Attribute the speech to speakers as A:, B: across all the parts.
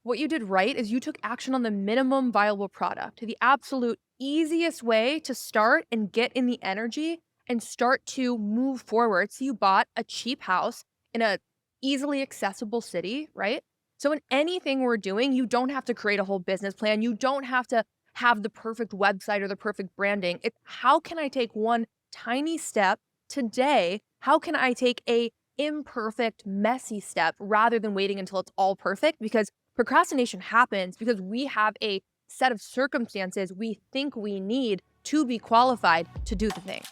A: what you did right is you took action on the minimum viable product, the absolute easiest way to start and get in the energy and start to move forward. So you bought a cheap house in a easily accessible city, right? So in anything we're doing, you don't have to create a whole business plan. You don't have to have the perfect website or the perfect branding. It's how can I take one tiny step today? How can I take a imperfect, messy step rather than waiting until it's all perfect? Because procrastination happens because we have a set of circumstances we think we need to be qualified to do the thing.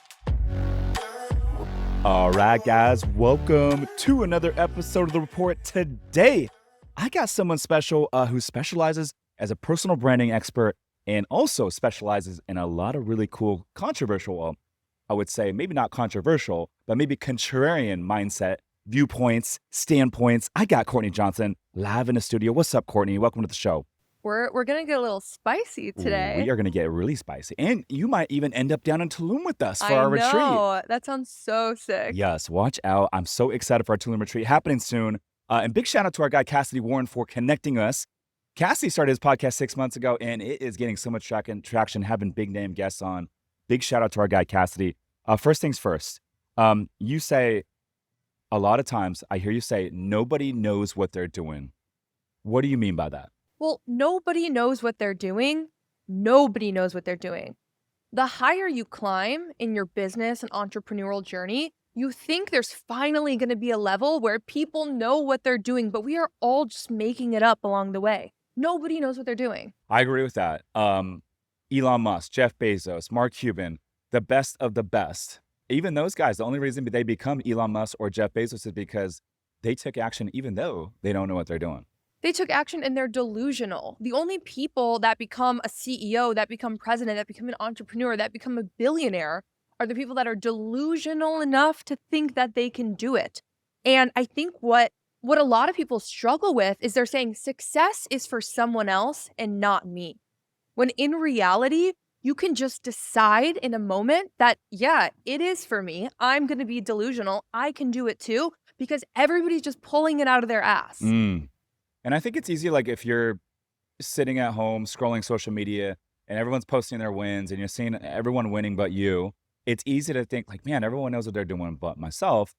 B: All right, guys, welcome to another episode of The Report. Today, I got someone special who specializes as a personal branding expert and also specializes in a lot of really cool, controversial, I would say maybe not controversial, but maybe contrarian mindset, viewpoints, standpoints. I got Courtney Johnson live in the studio. What's up, Courtney? Welcome to the show.
A: We're going to get a little spicy today.
B: We are going to get really spicy. And you might even end up down in Tulum with us for our retreat.
A: That sounds so sick.
B: Yes, watch out. I'm so excited for our Tulum retreat happening soon. And big shout out to our guy, Cassidy Warren, for connecting us. Cassidy started his podcast 6 months ago, and it is getting so much traction, having big name guests on. Big shout out to our guy, Cassidy. First things first, you say a lot of times, I hear you say, nobody knows what they're doing. What do you mean by that?
A: Well, nobody knows what they're doing. Nobody knows what they're doing. The higher you climb in your business and entrepreneurial journey, you think there's finally going to be a level where people know what they're doing, but we are all just making it up along the way. Nobody knows what they're doing.
B: I agree with that. Elon Musk, Jeff Bezos, Mark Cuban, the best of the best. Even those guys, the only reason they become Elon Musk or Jeff Bezos is because they took action even though they don't know what they're doing.
A: They took action and they're delusional. The only people that become a CEO, that become president, that become an entrepreneur, that become a billionaire are the people that are delusional enough to think that they can do it. And I think what a lot of people struggle with is they're saying success is for someone else and not me. When in reality, you can just decide in a moment that, yeah, it is for me. I'm going to be delusional. I can do it too, because everybody's just pulling it out of their ass.
B: And I think it's easy, like if you're sitting at home scrolling social media and everyone's posting their wins and you're seeing everyone winning but you, it's easy to think like, man, everyone knows what they're doing but myself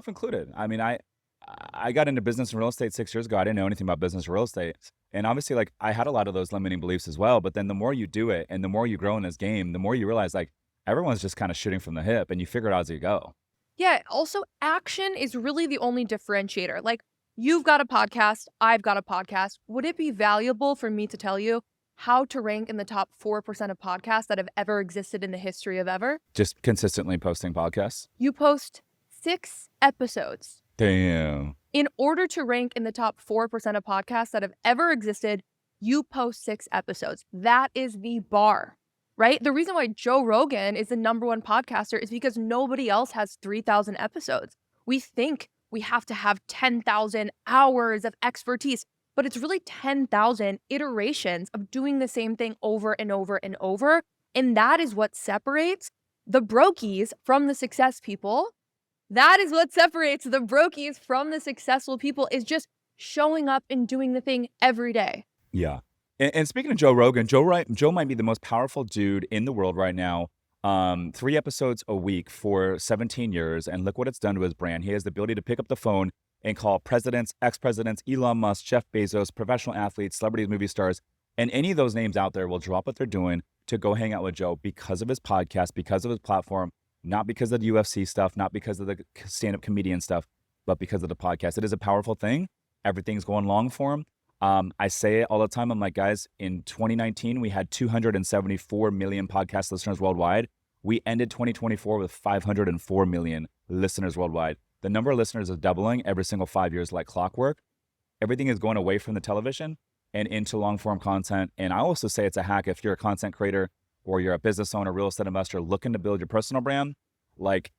B: included. I mean, I got into business and real estate 6 years ago. I didn't know anything about business or real estate. And obviously, like I had a lot of those limiting beliefs as well. But then the more you do it and the more you grow in this game, the more you realize like everyone's just kind of shooting from the hip and you figure it out as you go.
A: Yeah. Also, action is really the only differentiator. Like you've got a podcast. I've got a podcast. Would it be valuable for me to tell you how to rank in the top 4% of podcasts that have ever existed in the history of ever?
B: Just consistently posting podcasts?
A: You post 6 episodes.
B: Damn.
A: In order to rank in the top 4% of podcasts that have ever existed, you post 6 episodes. That is the bar, right? The reason why Joe Rogan is the #1 podcaster is because nobody else has 3,000 episodes. We think we have to have 10,000 hours of expertise, but it's really 10,000 iterations of doing the same thing over and over and over. And that is what separates the brokies from the success people. That is what separates the brokies from the successful people, is just showing up and doing the thing every day.
B: Yeah. And speaking of Joe Rogan, Joe might be the most powerful dude in the world right now. 3 episodes a week for 17 years. And look what it's done to his brand. He has the ability to pick up the phone and call presidents, ex-presidents, Elon Musk, Jeff Bezos, professional athletes, celebrities, movie stars, and any of those names out there will drop what they're doing to go hang out with Joe because of his podcast, because of his platform, not because of the UFC stuff, not because of the stand-up comedian stuff, but because of the podcast. It is a powerful thing. Everything's going long for him. I say it all the time. I'm like, guys, in 2019, we had 274 million podcast listeners worldwide. We ended 2024 with 504 million listeners worldwide. The number of listeners is doubling every single 5 years like clockwork. Everything is going away from the television and into long-form content. And I also say it's a hack if you're a content creator or you're a business owner, real estate investor looking to build your personal brand. Like,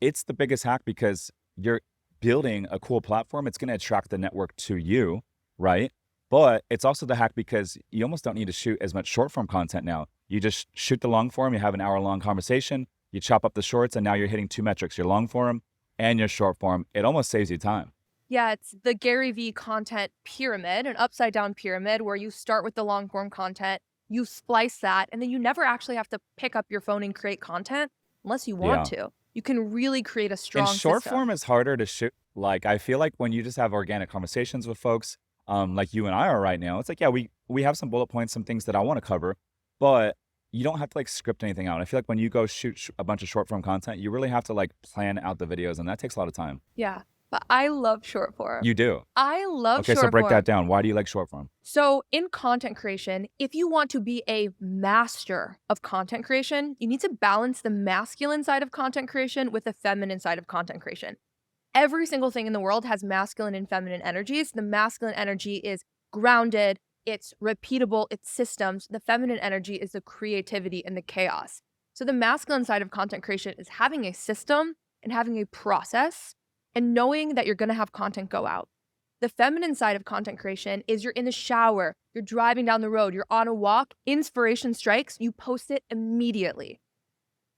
B: it's the biggest hack because you're building a cool platform. It's going to attract the network to you, right? But it's also the hack because you almost don't need to shoot as much short-form content now. You just shoot the long form, you have an hour-long conversation, you chop up the shorts, and now you're hitting 2 metrics, your long form and your short form. It almost saves you time.
A: Yeah, it's the Gary V content pyramid, an upside down pyramid where you start with the long form content, you splice that, and then you never actually have to pick up your phone and create content unless you want
B: Yeah.
A: to. You can really create a
B: And
A: strong
B: short
A: system.
B: form is harder to shoot. Like, I feel like when you just have organic conversations with folks, like you and I are right now, it's like, yeah, we have some bullet points, some things that I want to cover, but you don't have to like script anything out. I feel like when you go shoot a bunch of short form content, you really have to like plan out the videos, and that takes a lot of time.
A: Yeah, but I love short form.
B: You do.
A: I love
B: Okay, so
A: short
B: break that
A: form.
B: down. Why do you like short form?
A: So, in content creation, if you want to be a master of content creation, you need to balance the masculine side of content creation with the feminine side of content creation. Every single thing in the world has masculine and feminine energies. The masculine energy is grounded, it's repeatable, it's systems. The feminine energy is the creativity and the chaos. So, the masculine side of content creation is having a system and having a process and knowing that you're going to have content go out. The feminine side of content creation is you're in the shower, you're driving down the road, you're on a walk, inspiration strikes, you post it immediately.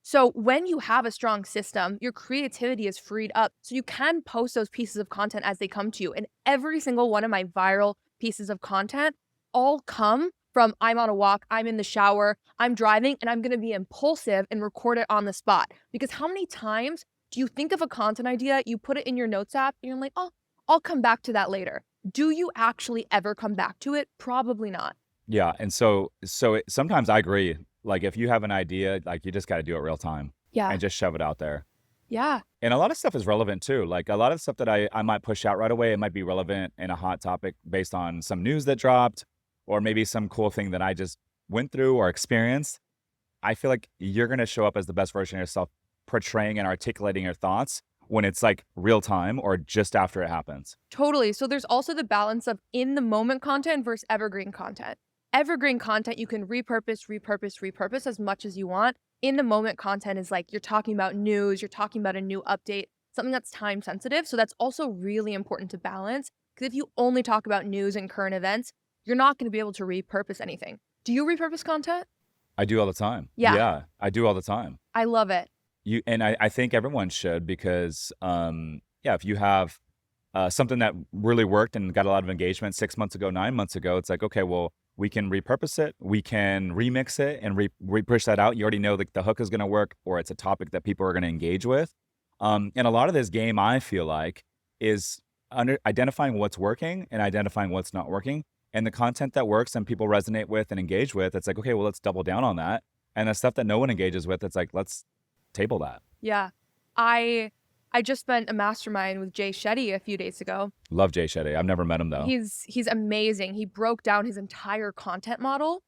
A: So when you have a strong system, your creativity is freed up. So you can post those pieces of content as they come to you. And every single one of my viral pieces of content all come from I'm on a walk, I'm in the shower, I'm driving, and I'm going to be impulsive and record it on the spot. Because how many times do you think of a content idea, you put it in your notes app, and you're like, oh, I'll come back to that later. Do you actually ever come back to it? Probably not.
B: Yeah, and sometimes I agree. Like if you have an idea, like you just got to do it real time
A: Yeah.
B: and just shove it out there.
A: Yeah.
B: And a lot of stuff is relevant too. Like a lot of stuff that I might push out right away, it might be relevant in a hot topic based on some news that dropped or maybe some cool thing that I just went through or experienced. I feel like you're going to show up as the best version of yourself, portraying and articulating your thoughts when it's like real time or just after it happens.
A: Totally. So there's also the balance of in the moment content versus evergreen content. Evergreen content you can repurpose as much as you want. In the moment content is like you're talking about news, you're talking about a new update, something that's time sensitive. So that's also really important to balance because if you only talk about news and current events, you're not going to be able to repurpose anything. Do you repurpose content?
B: I do all the time.
A: Yeah,
B: Yeah, I do all the time.
A: I love it.
B: I think everyone should because yeah, if you have something that really worked and got a lot of engagement 6 months ago, 9 months ago, it's like, okay, well, we can repurpose it, we can remix it and re-push that out. You already know that the hook is going to work or it's a topic that people are going to engage with. And a lot of this game, I feel like, is identifying what's working and identifying what's not working. And the content that works and people resonate with and engage with, it's like, okay, well, let's double down on that. And the stuff that no one engages with, it's like, let's table that.
A: Yeah. I I just spent a mastermind with Jay Shetty a few days ago.
B: Love Jay Shetty. I've never met him though.
A: He's amazing. He broke down his entire content model,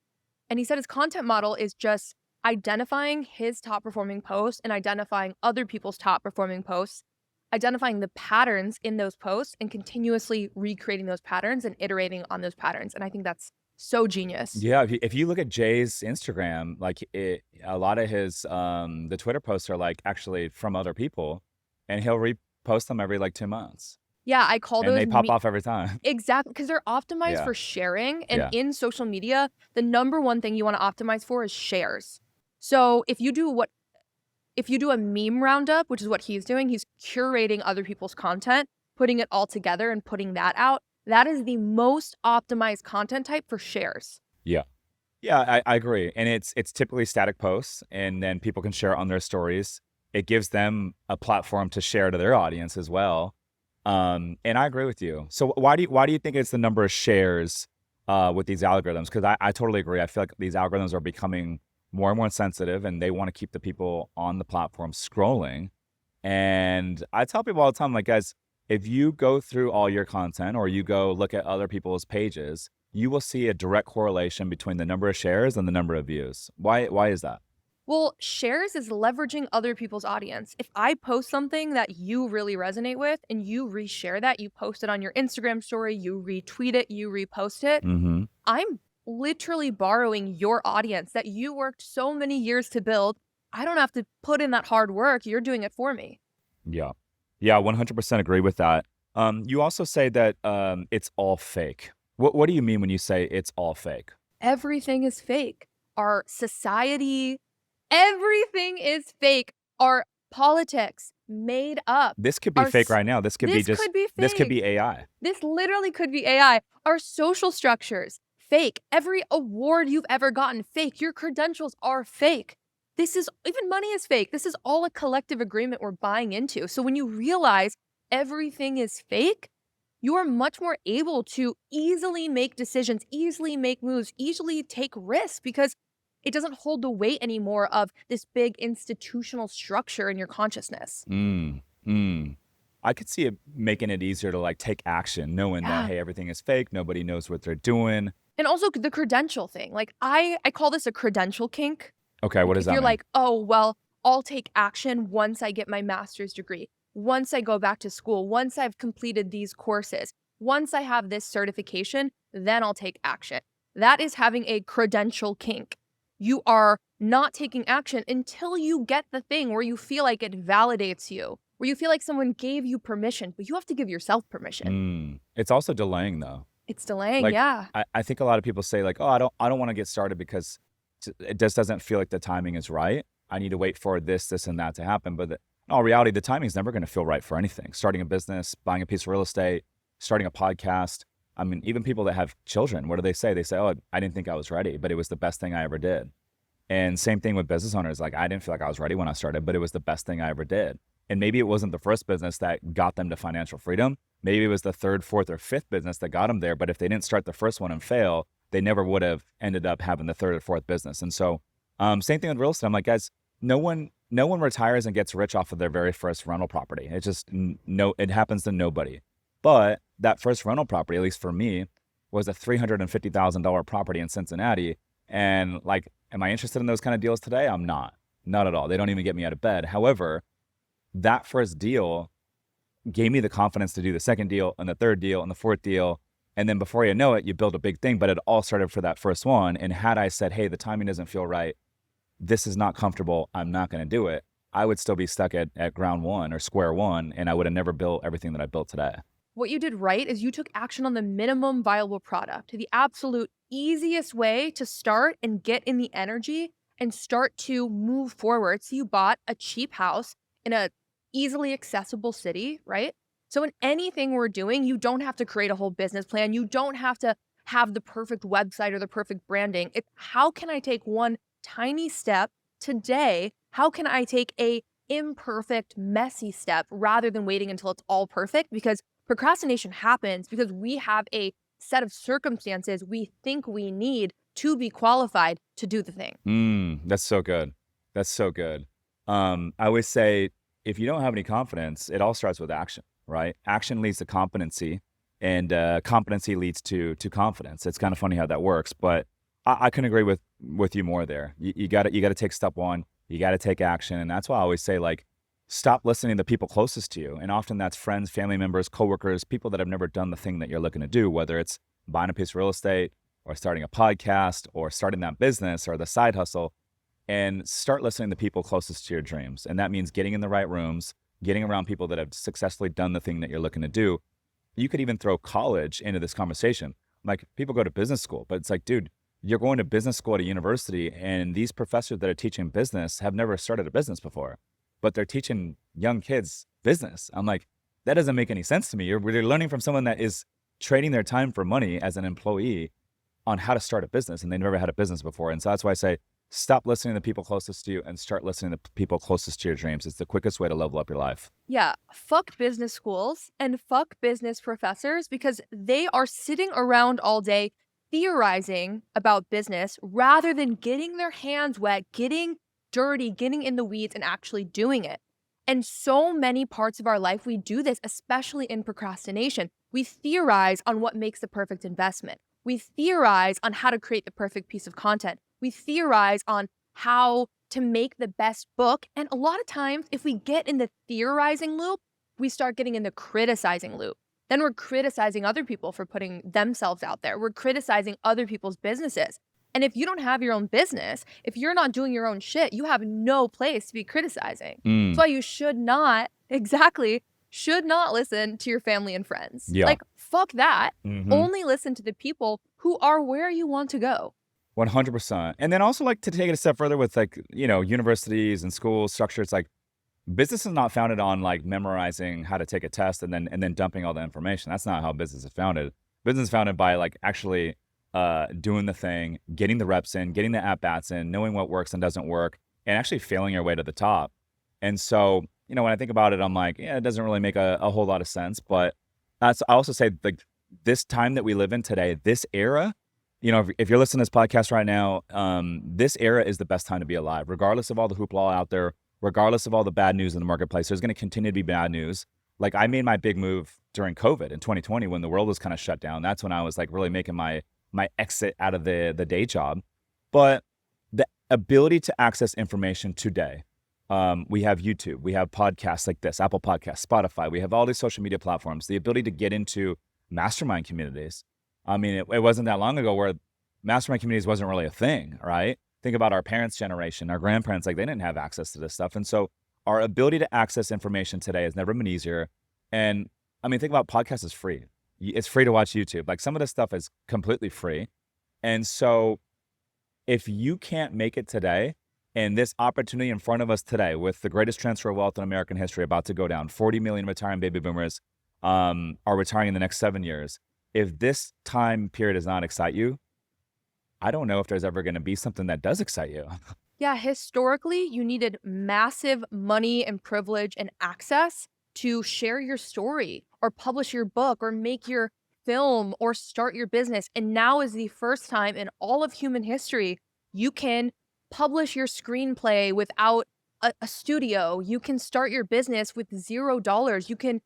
A: and he said his content model is just identifying his top performing posts and identifying other people's top performing posts, identifying the patterns in those posts and continuously recreating those patterns and iterating on those patterns. And I think that's so genius.
B: Yeah, if you look at Jay's Instagram, like a lot of his the Twitter posts are like actually from other people, and he'll repost them every like 2 months,
A: Yeah, I call
B: and
A: those
B: they pop off every time.
A: exactly because they're optimized
B: Yeah,
A: for sharing. And
B: yeah.
A: in social media, the number one thing you want to optimize for is shares. So if you do a meme roundup, which is what he's doing, he's curating other people's content, putting it all together and putting that out. That is the most optimized content type for shares.
B: Yeah. Yeah, I agree. And it's typically static posts and then people can share on their stories. It gives them a platform to share to their audience as well. And I agree with you. So why do you think it's the number of shares with these algorithms? Because I totally agree. I feel like these algorithms are becoming more and more sensitive and they want to keep the people on the platform scrolling. And I tell people all the time, like, guys, if you go through all your content or you go look at other people's pages, you will see a direct correlation between the number of shares and the number of views. Why is that?
A: Well, shares is leveraging other people's audience. If I post something that you really resonate with and you reshare that, you post it on your Instagram story, you retweet it, you repost it,
B: Mm-hmm.
A: I'm literally borrowing your audience that you worked so many years to build. I don't have to put in that hard work. You're doing it for me.
B: Yeah. Yeah, 100% agree with that. You also say that it's all fake. What do you mean when you say it's all fake?
A: Everything is fake. Our society, everything is fake. Our politics, made up.
B: This could be
A: Our
B: fake
A: s-
B: right now. This could be
A: this
B: just
A: could be
B: this could
A: fake.
B: be AI.
A: This literally could be AI. Our social structures, fake. Every award you've ever gotten, fake. Your credentials are fake. This is even money is fake. This is all a collective agreement we're buying into. So when you realize everything is fake, you are much more able to easily make decisions, easily make moves, easily take risks because it doesn't hold the weight anymore of this big institutional structure in your consciousness.
B: Mm, mm. I could see it making it easier to like take action, knowing that
A: Yeah.
B: hey, everything is fake. Nobody knows what they're doing.
A: And also the credential thing. Like I call this a credential kink.
B: Okay, what
A: Like
B: does
A: if
B: that
A: you're
B: mean?
A: like, "Oh, well, I'll take action once I get my master's degree, once I go back to school, once I've completed these courses, once I have this certification, then I'll take action." That is having a credential kink. You are not taking action until you get the thing where you feel like it validates you, where you feel like someone gave you permission, but you have to give yourself permission.
B: It's also delaying though.
A: It's delaying,
B: Like
A: yeah.
B: I think a lot of people say like, oh, I don't want to get started because it just doesn't feel like the timing is right. I need to wait for this, and that to happen. But in all reality, the timing is never going to feel right for anything. Starting a business, buying a piece of real estate, starting a podcast. I mean, even people that have children, what do they say? They say, oh, I didn't think I was ready, but it was the best thing I ever did. And same thing with business owners. Like, I didn't feel like I was ready when I started, but it was the best thing I ever did. And maybe it wasn't the first business that got them to financial freedom. Maybe it was the third, fourth, or fifth business that got them there. But if they didn't start the first one and fail, they never would have ended up having the third or fourth business. And so, same thing with real estate. I'm like, guys, no one retires and gets rich off of their very first rental property. It just no, it happens to nobody. But that first rental property, at least for me, was a $350,000 property in Cincinnati. And like, am I interested in those kind of deals today? I'm not at all. They don't even get me out of bed. However, that first deal gave me the confidence to do the second deal and the third deal and the fourth deal. And then before you know it, you build a big thing, but it all started for that first one. And had I said, hey, the timing doesn't feel right, this is not comfortable, I'm not going to do it, I would still be stuck at ground one or square one. And I would have never built everything that I built today.
A: What you did right is you took action on the minimum viable product, the absolute easiest way to start and get in the energy and start to move forward. So you bought a cheap house in a easily accessible city, right? So in anything we're doing, you don't have to create a whole business plan. You don't have to have the perfect website or the perfect branding. It's how can I take one tiny step today? How can I take a imperfect, messy step rather than waiting until it's all perfect? Because procrastination happens because we have a set of circumstances we think we need to be qualified to do the thing.
B: That's so good. That's so good. I always say, if you don't have any confidence, it all starts with action, right? Action leads to competency, and competency leads to confidence. It's kind of funny how that works, but I couldn't agree with you more there. You got to take step one. You got to take action, and that's why I always say like, stop listening to the people closest to you, and often that's friends, family members, coworkers, people that have never done the thing that you're looking to do, whether it's buying a piece of real estate or starting a podcast or starting that business or the side hustle. And start listening to people closest to your dreams. And that means getting in the right rooms, getting around people that have successfully done the thing that you're looking to do. You could even throw college into this conversation. Like, people go to business school, but it's like, dude, you're going to business school at a university, and these professors that are teaching business have never started a business before, but they're teaching young kids business. I'm like, that doesn't make any sense to me. You're learning from someone that is trading their time for money as an employee on how to start a business, and they never had a business before. And so that's why I say, stop listening to the people closest to you and start listening to people closest to your dreams. It's the quickest way to level up your life.
A: Yeah, fuck business schools and fuck business professors because they are sitting around all day theorizing about business rather than getting their hands wet, getting dirty, getting in the weeds, and actually doing it. And so many parts of our life, we do this, especially in procrastination. We theorize on what makes the perfect investment. We theorize on how to create the perfect piece of content. We theorize on how to make the best book. And a lot of times, if we get in the theorizing loop, we start getting in the criticizing loop. Then we're criticizing other people for putting themselves out there. We're criticizing other people's businesses. And if you don't have your own business, if you're not doing your own shit, you have no place to be criticizing. That's why you should not listen to your family and friends.
B: Yeah.
A: Like, fuck that.
B: Mhm.
A: Only listen to the people who are where you want to go.
B: 100%. And then also, like, to take it a step further with, like, universities and schools structure, it's like, Business is not founded on like memorizing how to take a test and then dumping all the information. That's not how business is founded. Business is founded by like actually doing the thing, getting the reps in, getting the at bats in, knowing what works and doesn't work, and actually failing your way to the top. And so, when I think about it, I'm like, yeah, it doesn't really make a whole lot of sense. But I also say like this time that we live in today, this era, if you're listening to this podcast right now, this era is the best time to be alive, regardless of all the hoopla out there, regardless of all the bad news in the marketplace. There's going to continue to be bad news. Like I made my big move during COVID in 2020 when the world was kind of shut down. That's when I was like really making my exit out of the day job. But the ability to access information today, we have YouTube, we have podcasts like this, Apple Podcasts, Spotify, we have all these social media platforms, the ability to get into mastermind communities. I mean, it wasn't that long ago where mastermind communities wasn't really a thing, right? Think about our parents' generation, our grandparents, like they didn't have access to this stuff. And so our ability to access information today has never been easier. And I mean, think about podcasts is free. It's free to watch YouTube. Like some of this stuff is completely free. And so if you can't make it today, and this opportunity in front of us today with the greatest transfer of wealth in American history about to go down, 40 million retiring baby boomers are retiring in the next 7 years. If this time period does not excite you, I don't know if there's ever going to be something that does excite you.
A: Yeah, historically, you needed massive money and privilege and access to share your story or publish your book or make your film or start your business. And now is the first time in all of human history you can publish your screenplay without a studio. You can start your business with $0. You can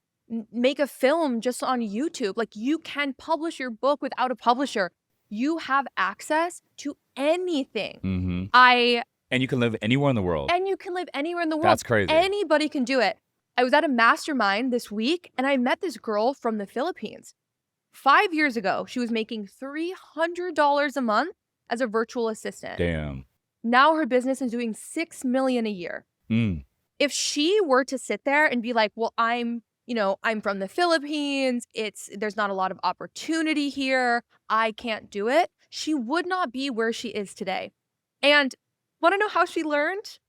A: make a film just on YouTube. Like you can publish your book without a publisher. You have access to anything.
B: Mm-hmm.
A: I
B: And you can live anywhere in the world.
A: And you can live anywhere in the world.
B: That's crazy.
A: Anybody can do it. I was at a mastermind this week and I met this girl from the Philippines. 5 years ago, she was making $300 a month as a virtual assistant.
B: Damn.
A: Now her business is doing $6 million a year. If she were to sit there and be like, well, I'm from the Philippines. There's not a lot of opportunity here. I can't do it. She would not be where she is today. And want to know how she learned?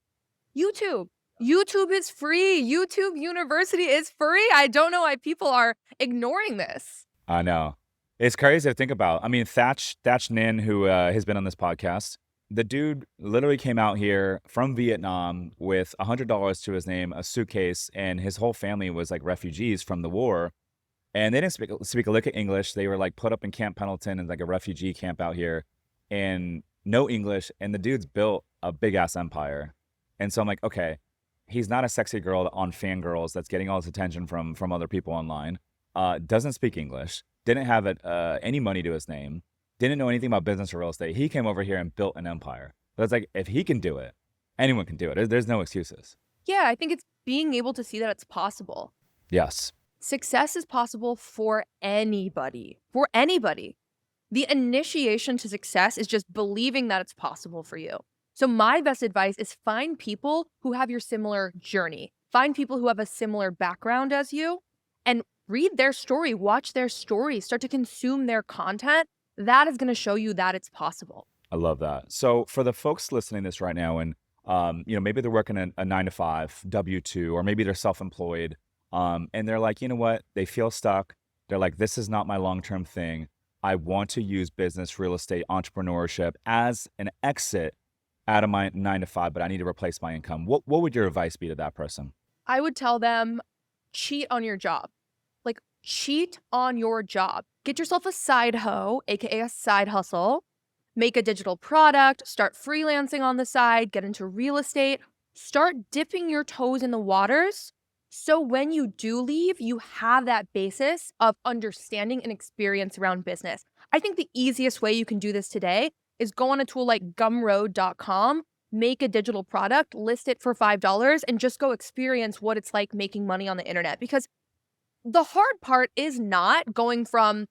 A: YouTube. YouTube is free. YouTube University is free. I don't know why people are ignoring this.
B: I know. It's crazy to think about. I mean, Thatch Nin, who has been on this podcast, the dude literally came out here from Vietnam with $100 to his name, a suitcase, and his whole family was like refugees from the war. And they didn't speak a lick of English. They were like put up in Camp Pendleton and like a refugee camp out here and no English. And the dude's built a big ass empire. And so I'm like, okay, he's not a sexy girl on fangirls that's getting all this attention from other people online. Doesn't speak English, didn't have any money to his name, didn't know anything about business or real estate. He came over here and built an empire. But it's like, if he can do it, anyone can do it. There's no excuses.
A: Yeah, I think it's being able to see that it's possible.
B: Yes.
A: Success is possible for anybody. For anybody. The initiation to success is just believing that it's possible for you. So my best advice is find people who have your similar journey. Find people who have a similar background as you and read their story, watch their story, start to consume their content. That is going to show you that it's possible.
B: I love that. So for the folks listening to this right now and, maybe they're working a 9-to-5 W-2, or maybe they're self-employed, and they're like, you know what? They feel stuck. They're like, this is not my long-term thing. I want to use business, real estate, entrepreneurship as an exit out of my 9-to-5, but I need to replace my income. What would your advice be to that person?
A: I would tell them, cheat on your job. Like, cheat on your job. Get yourself a side hoe, aka a side hustle. Make a digital product, start freelancing on the side, get into real estate. Start dipping your toes in the waters so when you do leave, you have that basis of understanding and experience around business. I think the easiest way you can do this today is go on a tool like gumroad.com, make a digital product, list it for $5, and just go experience what it's like making money on the internet. Because the hard part is not going from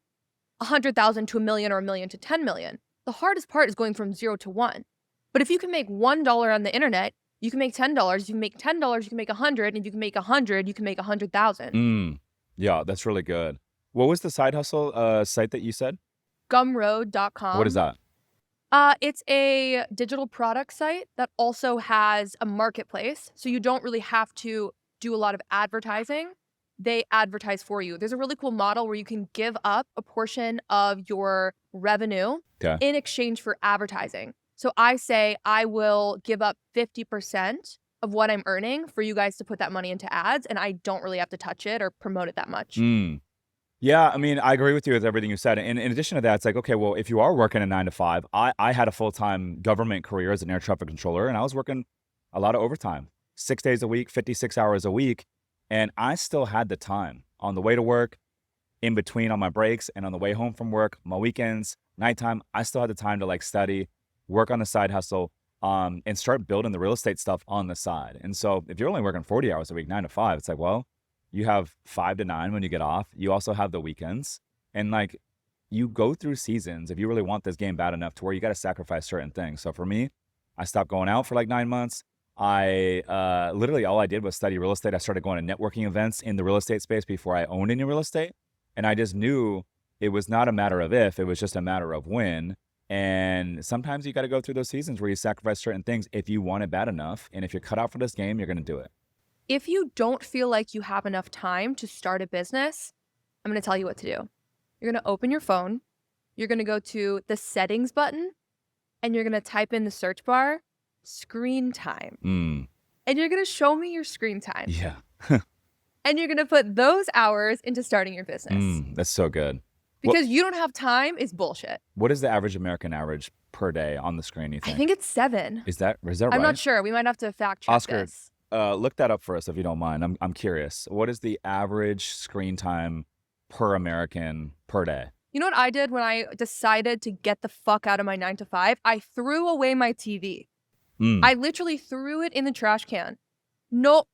A: 100,000 to $1 million or $1 million to 10 million. The hardest part is going from 0 to 1. But if you can make $1 on the internet, you can make $10. You can make $10, you can make 100, and if you can make 100, you can make 100,000.
B: Yeah, that's really good. What was the side hustle site that you said?
A: Gumroad.com.
B: What is that?
A: It's a digital product site that also has a marketplace, so you don't really have to do a lot of advertising. They advertise for you. There's a really cool model where you can give up a portion of your revenue
B: Okay.
A: in exchange for advertising. So I say I will give up 50% of what I'm earning for you guys to put that money into ads, and I don't really have to touch it or promote it that much.
B: Mm. Yeah, I mean, I agree with you with everything you said. And in addition to that, it's like, okay, well, if you are working a 9 to 5, I had a full-time government career as an air traffic controller, and I was working a lot of overtime, 6 days a week, 56 hours a week. And I still had the time on the way to work, in between on my breaks, and on the way home from work, my weekends, nighttime. I still had the time to like study, work on the side hustle, and start building the real estate stuff on the side. And so if you're only working 40 hours a week, 9 to 5, it's like, well, you have 5 to 9 when you get off. You also have the weekends. And like you go through seasons if you really want this game bad enough to where you got to sacrifice certain things. So for me, I stopped going out for like 9 months. I literally all I did was study real estate. I started going to networking events in the real estate space before I owned any real estate. And I just knew it was not a matter of if, it was just a matter of when. And sometimes you got to go through those seasons where you sacrifice certain things if you want it bad enough. And if you're cut out for this game, you're going to do it.
A: If you don't feel like you have enough time to start a business, I'm going to tell you what to do. You're going to open your phone. You're going to go to the settings button and you're going to type in the search bar, screen time.
B: Mm,
A: And you're going to show me your screen time.
B: yeah.
A: And you're going to put those hours into starting your business.
B: That's so good.
A: Because you don't have time is bullshit.
B: What is the average American average per day on the screen, you
A: I
B: think?
A: think it's 7.
B: Is that right?
A: I'm not sure. We might have to fact check
B: Oscar,
A: this.
B: look that up for us if you don't mind. I'm curious. What is the average screen time per American per day?
A: You know what I did when I decided to get the fuck out of my 9 to 5? I threw away my TV.
B: Mm.
A: I literally threw it in the trash can. No,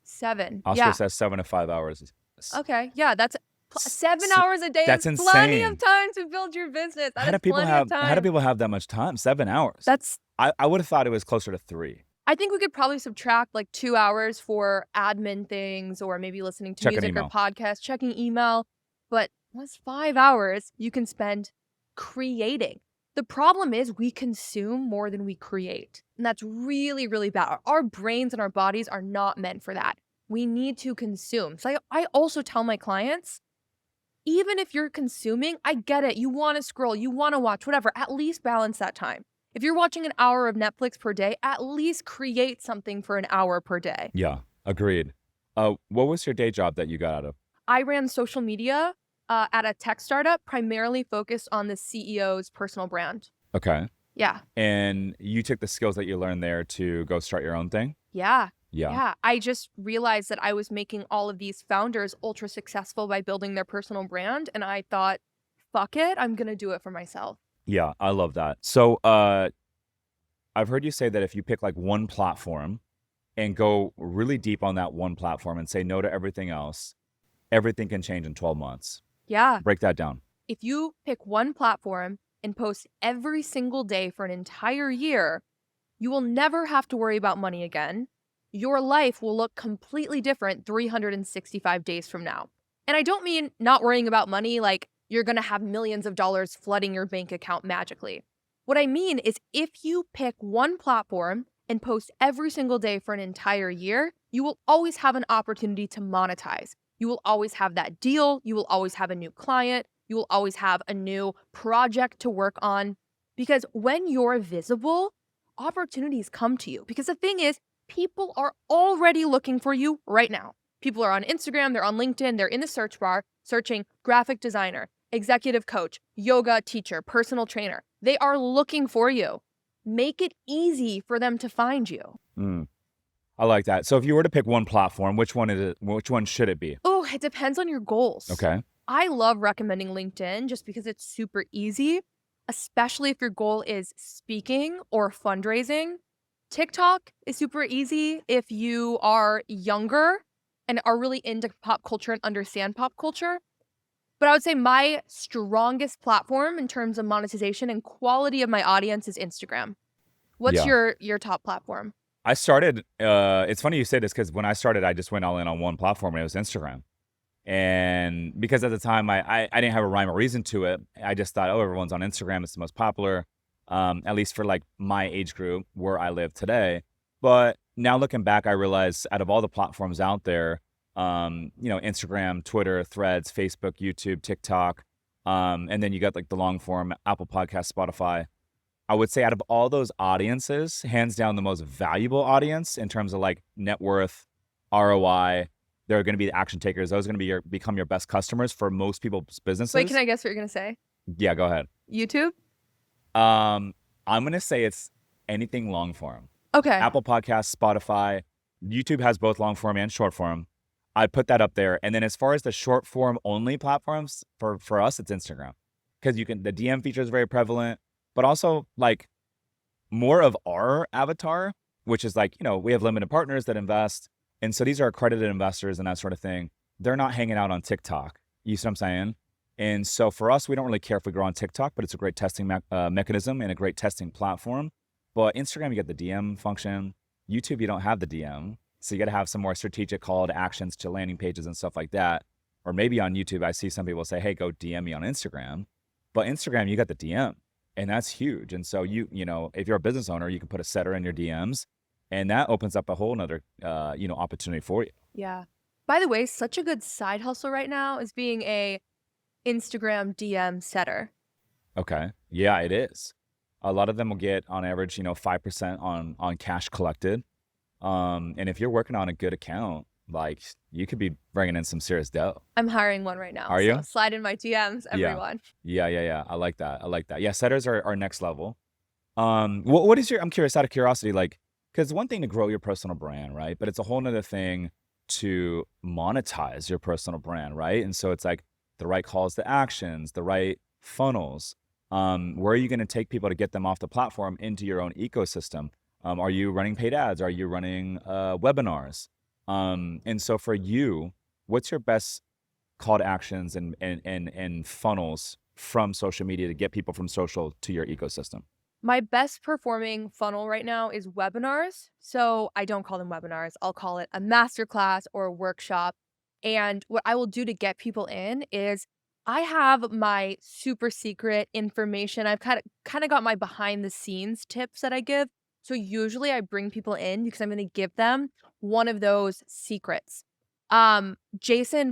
A: 7.
B: Oscar
A: Yeah.
B: says 7 to 5 hours.
A: Okay. Yeah, that's 7
B: So-
A: hours a day.
B: that's
A: is plenty
B: insane.
A: of time to build your business. That
B: How do
A: is
B: people
A: plenty
B: have
A: of time.
B: how do people have that much time? 7 hours.
A: That's.
B: I would have thought it was closer to 3.
A: I think we could probably subtract like 2 hours for admin things or maybe listening to
B: Checking
A: music or
B: email.
A: podcasts, checking email. But that's 5 hours you can spend creating. The problem is we consume more than we create. And that's really, really bad. Our brains and our bodies are not meant for that. We need to consume. So I also tell my clients, even if you're consuming, I get it. You want to scroll, you want to watch, whatever. At least balance that time. If you're watching an hour of Netflix per day, at least create something for an hour per day.
B: Yeah, agreed. What was your day job that you got out of?
A: I ran social media at a tech startup, primarily focused on the CEO's personal brand.
B: Okay.
A: Yeah.
B: And you took the skills that you learned there to go start your own thing?
A: Yeah.
B: Yeah.
A: Yeah. I just realized that I was making all of these founders ultra successful by building their personal brand. And I thought, fuck it, I'm going to do it for myself.
B: Yeah, I love that. So I've heard you say that if you pick like one platform and go really deep on that one platform and say no to everything else, everything can change in 12 months.
A: Yeah.
B: Break that down.
A: If you pick one platform and post every single day for an entire year, you will never have to worry about money again. Your life will look completely different 365 days from now. And I don't mean not worrying about money like you're going to have millions of dollars flooding your bank account magically. What I mean is if you pick one platform and post every single day for an entire year, you will always have an opportunity to monetize. You will always have that deal. You will always have a new client. You will always have a new project to work on. Because when you're visible, opportunities come to you. Because the thing is, people are already looking for you right now. People are on Instagram, they're on LinkedIn, they're in the search bar searching graphic designer, executive coach, yoga teacher, personal trainer. They are looking for you. Make it easy for them to find you.
B: I like that. So if you were to pick one platform, which one is it? Which one should it be?
A: Oh, it depends on your goals.
B: Okay.
A: I love recommending LinkedIn just because it's super easy, especially if your goal is speaking or fundraising. TikTok is super easy if you are younger and are really into pop culture and understand pop culture. But I would say my strongest platform in terms of monetization and quality of my audience is Instagram. What's your top platform?
B: I started, it's funny you say this because when I started, I just went all in on one platform and it was Instagram. And because at the time I didn't have a rhyme or reason to it, I just thought, oh, everyone's on Instagram. It's the most popular. at least for like my age group where I live today. But now looking back, I realize out of all the platforms out there, Instagram, Twitter, Threads, Facebook, YouTube, TikTok, and then you got like the long form, Apple Podcast, Spotify. I would say out of all those audiences, hands down the most valuable audience in terms of like net worth, ROI, they're going to be the action takers. Those are going to be become your best customers for most people's
A: Wait, can
B: businesses.
A: I guess what you're gonna say?
B: Yeah, go ahead.
A: YouTube?
B: I'm going to say it's anything long form.
A: Okay.
B: Apple Podcasts, Spotify, YouTube has both long form and short form. I'd put that up there. And then as far as the short form only platforms, for us, it's Instagram. Because the DM feature is very prevalent, but also like more of our avatar, which is like, we have limited partners that invest. And so these are accredited investors and that sort of thing. They're not hanging out on TikTok. You see what I'm saying? And so for us, we don't really care if we grow on TikTok, but it's a great testing mechanism and a great testing platform. But Instagram, you get the DM function. YouTube, you don't have the DM. So you got to have some more strategic call to actions to landing pages and stuff like that. Or maybe on YouTube, I see some people say, hey, go DM me on Instagram. But Instagram, you got the DM. And that's huge. And so if you're a business owner, you can put a setter in your DMs, and that opens up a whole nother, opportunity for you.
A: Yeah. By the way, such a good side hustle right now is being a Instagram DM setter.
B: Okay. Yeah, it is. A lot of them will get on average, 5% on cash collected. And if you're working on a good account, like you could be bringing in some serious dough.
A: I'm hiring one right now,
B: Are
A: so
B: you?
A: slide in my DMs,
B: Yeah.
A: everyone.
B: Yeah. I like that. I like that. Yeah, setters are next level. What is I'm curious, out of curiosity, like, because one thing to grow your personal brand, right? But it's a whole nother thing to monetize your personal brand, right? And so it's like the right calls to actions, the right funnels. Where are you going to take people to get them off the platform into your own ecosystem? Are you running paid ads? Are you running webinars? And so for you, what's your best call to actions and funnels from social media to get people from social to your ecosystem?
A: My best performing funnel right now is webinars. So I don't call them webinars. I'll call it a masterclass or a workshop. And what I will do to get people in is I have my super secret information. I've kind of got my behind the scenes tips that I give. So usually I bring people in because I'm going to give them one of those secrets. Jason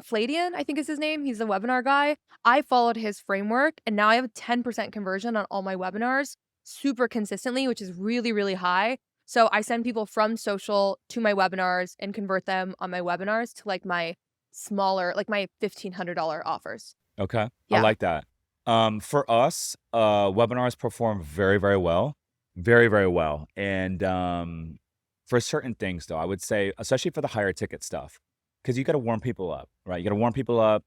A: Fladian, I think is his name. He's the webinar guy. I followed his framework and now I have a 10% conversion on all my webinars super consistently, which is really, really high. So I send people from social to my webinars and convert them on my webinars to like my smaller, like my $1,500 offers.
B: Okay. I
A: Yeah.
B: like that. For us, webinars perform very, very well. Very, very well. And for certain things, though, I would say, especially for the higher ticket stuff, because you got to warm people up, right? You got to warm people up.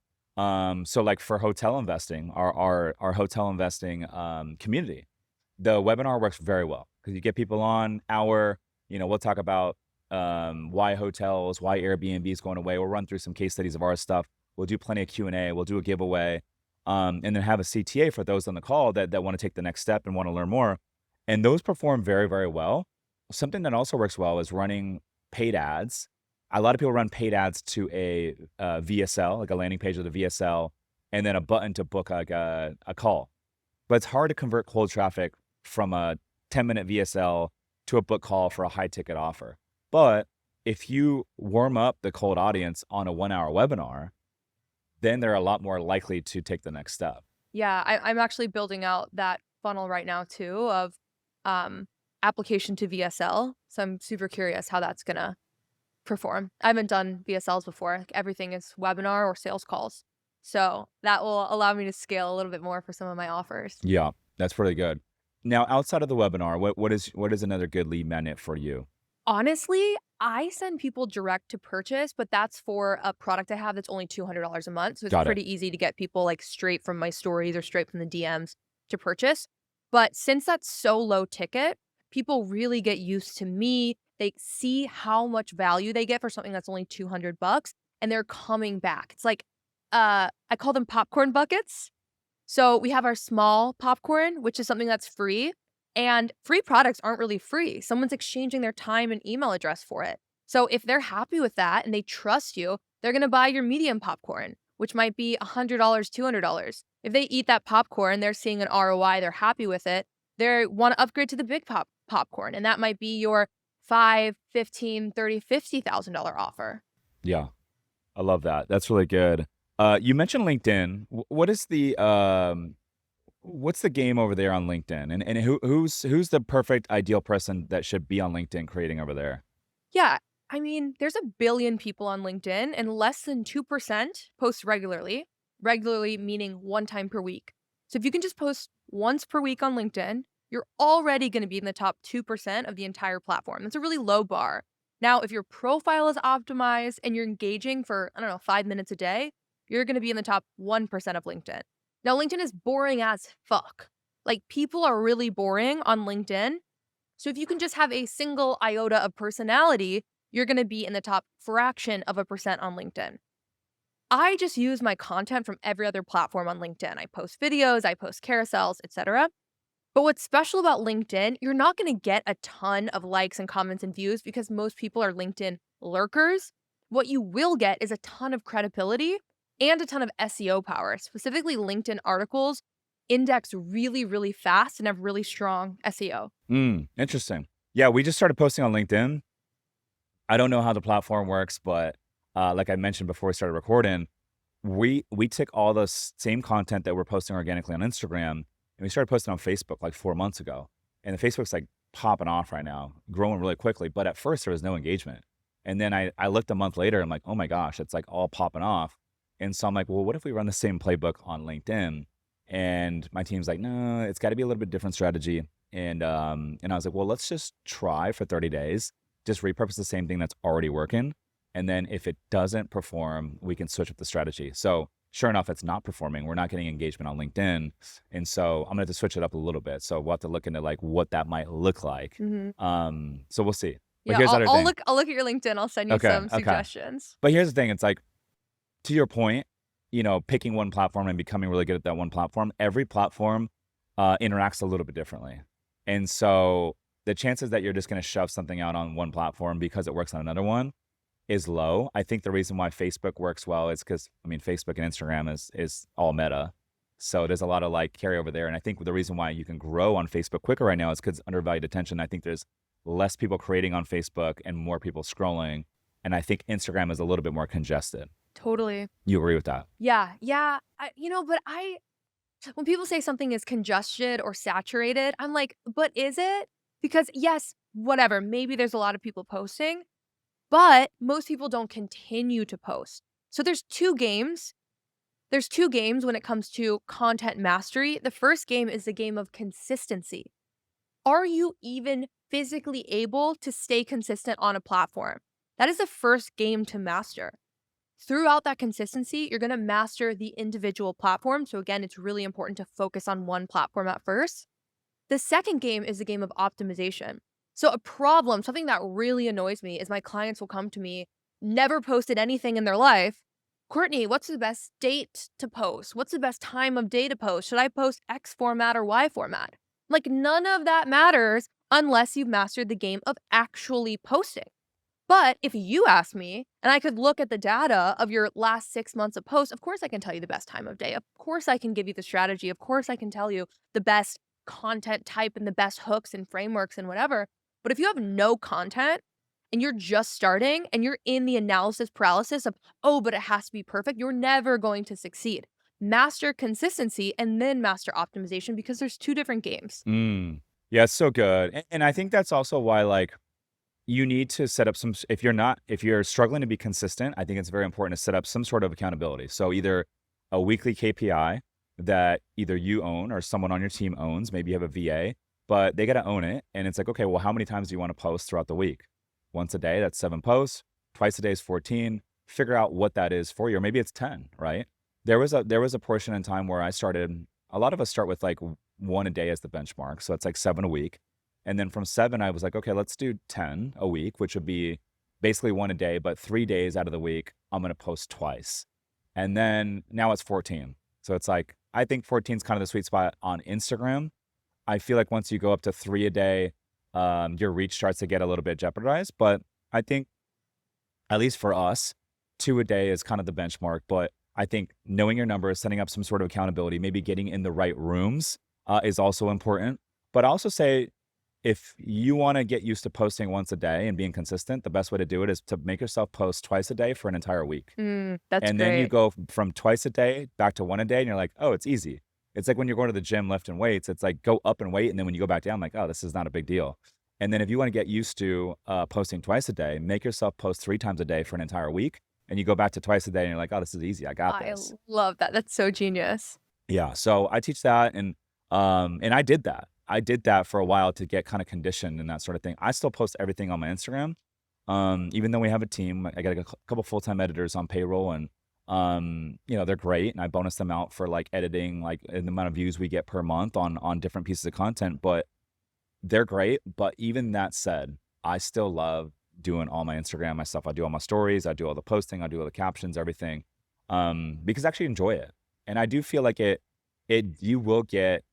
B: So like for hotel investing, our hotel investing community, the webinar works very well because you get people on we'll talk about why hotels, why Airbnb is going away. We'll run through some case studies of our stuff. We'll do plenty of Q&A. We'll do a giveaway, and then have a CTA for those on the call that want to take the next step and want to learn more. And those perform very, very well. Something that also works well is running paid ads. A lot of people run paid ads to a VSL, like a landing page with a VSL, and then a button to book like a call. But it's hard to convert cold traffic from a 10-minute VSL to a book call for a high ticket offer. But if you warm up the cold audience on a 1-hour webinar, then they're a lot more likely to take the next step.
A: Yeah. I'm actually building out that funnel right now too of application to VSL. So I'm super curious how that's going to perform. I haven't done VSLs before. Like everything is webinar or sales calls. So that will allow me to scale a little bit more for some of my offers.
B: Yeah, that's pretty good. Now, outside of the webinar, what is another good lead magnet for you?
A: Honestly, I send people direct to purchase, but that's for a product I have that's only $200 a month. So it's
B: Got it.
A: pretty easy to get people like straight from my stories or straight from the DMs to purchase. But since that's so low ticket, people really get used to me. They see how much value they get for something that's only 200 bucks and they're coming back. It's like I call them popcorn buckets. So we have our small popcorn, which is something that's free. And free products aren't really free. Someone's exchanging their time and email address for it. So if they're happy with that and they trust you, they're going to buy your medium popcorn, which might be $100, $200. If they eat that popcorn, they're seeing an ROI, they're happy with it. They want to upgrade to the big popcorn, and that might be your 5, 15, 30, $50,000 offer.
B: Yeah. I love that. That's really good. You mentioned LinkedIn. What is what's the game over there on LinkedIn? And who's the perfect ideal person that should be on LinkedIn creating over there?
A: Yeah, I mean, there's a billion people on LinkedIn, and less than 2% post regularly. Regularly meaning one time per week. So if you can just post once per week on LinkedIn, you're already going to be in the top 2% of the entire platform. That's a really low bar. Now, if your profile is optimized and you're engaging for, I don't know, 5 minutes a day, you're going to be in the top 1% of LinkedIn. Now, LinkedIn is boring as fuck. Like, people are really boring on LinkedIn. So if you can just have a single iota of personality, you're going to be in the top fraction of a percent on LinkedIn. I just use my content from every other platform on LinkedIn. I post videos, I post carousels, etc. But what's special about LinkedIn, you're not going to get a ton of likes and comments and views because most people are LinkedIn lurkers. What you will get is a ton of credibility and a ton of SEO power. Specifically, LinkedIn articles index really, really fast and have really strong SEO.
B: Interesting. Yeah, we just started posting on LinkedIn. I don't know how the platform works, but like I mentioned before we started recording, we took all the same content that we're posting organically on Instagram and we started posting on Facebook like 4 months ago. And the Facebook's like popping off right now, growing really quickly. But at first there was no engagement. And then I looked a month later, I'm like, oh my gosh, it's like all popping off. And so I'm like, well, what if we run the same playbook on LinkedIn? And my team's like, no, it's got to be a little bit different strategy. And I was like, well, let's just try for 30 days, just repurpose the same thing that's already working. And then if it doesn't perform, we can switch up the strategy. So sure enough, it's not performing. We're not getting engagement on LinkedIn. And so I'm gonna have to switch it up a little bit. So we'll have to look into like what that might look like.
A: Mhm.
B: So we'll see. But
A: Yeah,
B: here's the other
A: I'll
B: thing.
A: look I'll look at your LinkedIn. I'll send you
B: Okay,
A: some
B: okay.
A: suggestions.
B: But here's the thing, it's like, to your point, picking one platform and becoming really good at that one platform, every platform interacts a little bit differently. And so the chances that you're just going to shove something out on one platform because it works on another one is low. I think the reason why Facebook works well is because, I mean, Facebook and Instagram is all Meta. So there's a lot of like carryover there. And I think the reason why you can grow on Facebook quicker right now is because undervalued attention. I think there's less people creating on Facebook and more people scrolling. And I think Instagram is a little bit more congested.
A: Totally.
B: You agree with that?
A: Yeah, yeah. But when people say something is congested or saturated, I'm like, but is it? Because yes, whatever, maybe there's a lot of people posting, but most people don't continue to post. So there's two games. There's two games when it comes to content mastery. The first game is the game of consistency. Are you even physically able to stay consistent on a platform? That is the first game to master. Throughout that consistency, you're going to master the individual platform. So, again, it's really important to focus on one platform at first. The second game is the game of optimization. So, a problem, something that really annoys me is my clients will come to me, never posted anything in their life. Courtney, what's the best date to post? What's the best time of day to post? Should I post X format or Y format? Like, none of that matters unless you've mastered the game of actually posting. But if you ask me, and I could look at the data of your last 6 months of posts, of course I can tell you the best time of day. Of course I can give you the strategy. Of course I can tell you the best content type and the best hooks and frameworks and whatever. But if you have no content and you're just starting and you're in the analysis paralysis of, oh, but it has to be perfect, you're never going to succeed. Master consistency and then master optimization because there's two different games.
B: Mm. Yeah, it's so good. And I think that's also why like you need to set up if you're struggling to be consistent, I think it's very important to set up some sort of accountability. So either a weekly KPI that either you own or someone on your team owns, maybe you have a VA, but they got to own it. And it's like, okay, well, how many times do you want to post throughout the week? Once a day, that's 7 posts. Twice a day is 14. Figure out what that is for you. Or maybe it's 10, right? There was a portion in time where a lot of us start with like one a day as the benchmark. So it's like 7 a week. And then from 7, I was like, okay, let's do 10 a week, which would be basically one a day, but 3 days out of the week, I'm going to post twice. And then now it's 14. So it's like, I think 14 is kind of the sweet spot on Instagram. I feel like once you go up to 3 a day, your reach starts to get a little bit jeopardized. But I think, at least for us, 2 a day is kind of the benchmark. But I think knowing your numbers, setting up some sort of accountability, maybe getting in the right rooms is also important. But I also say, if you want to get used to posting once a day and being consistent, the best way to do it is to make yourself post twice a day for an entire week.
A: That's
B: And then you
A: great.
B: go from twice a day back to one a day, and you're like, oh, it's easy. It's like when you're going to the gym lifting weights, it's like go up and weight. And then when you go back down, like, oh, this is not a big deal. And then if you want to get used to posting twice a day, make yourself post 3 times a day for an entire week. And you go back to twice a day and you're like, oh, this is easy. I got
A: I
B: this.
A: love that. That's so genius.
B: Yeah. So I teach that. And I did that. I did that for a while to get kind of conditioned and that sort of thing. I still post everything on my Instagram. Even though we have a team, I got a couple full-time editors on payroll, and they're great, and I bonus them out for like editing, like in the amount of views we get per month on different pieces of content. But they're great. But even that said, I still love doing all my Instagram, my stuff. I do all my stories, I do all the posting, I do all the captions, everything. Because I actually enjoy it. And I do feel like you will get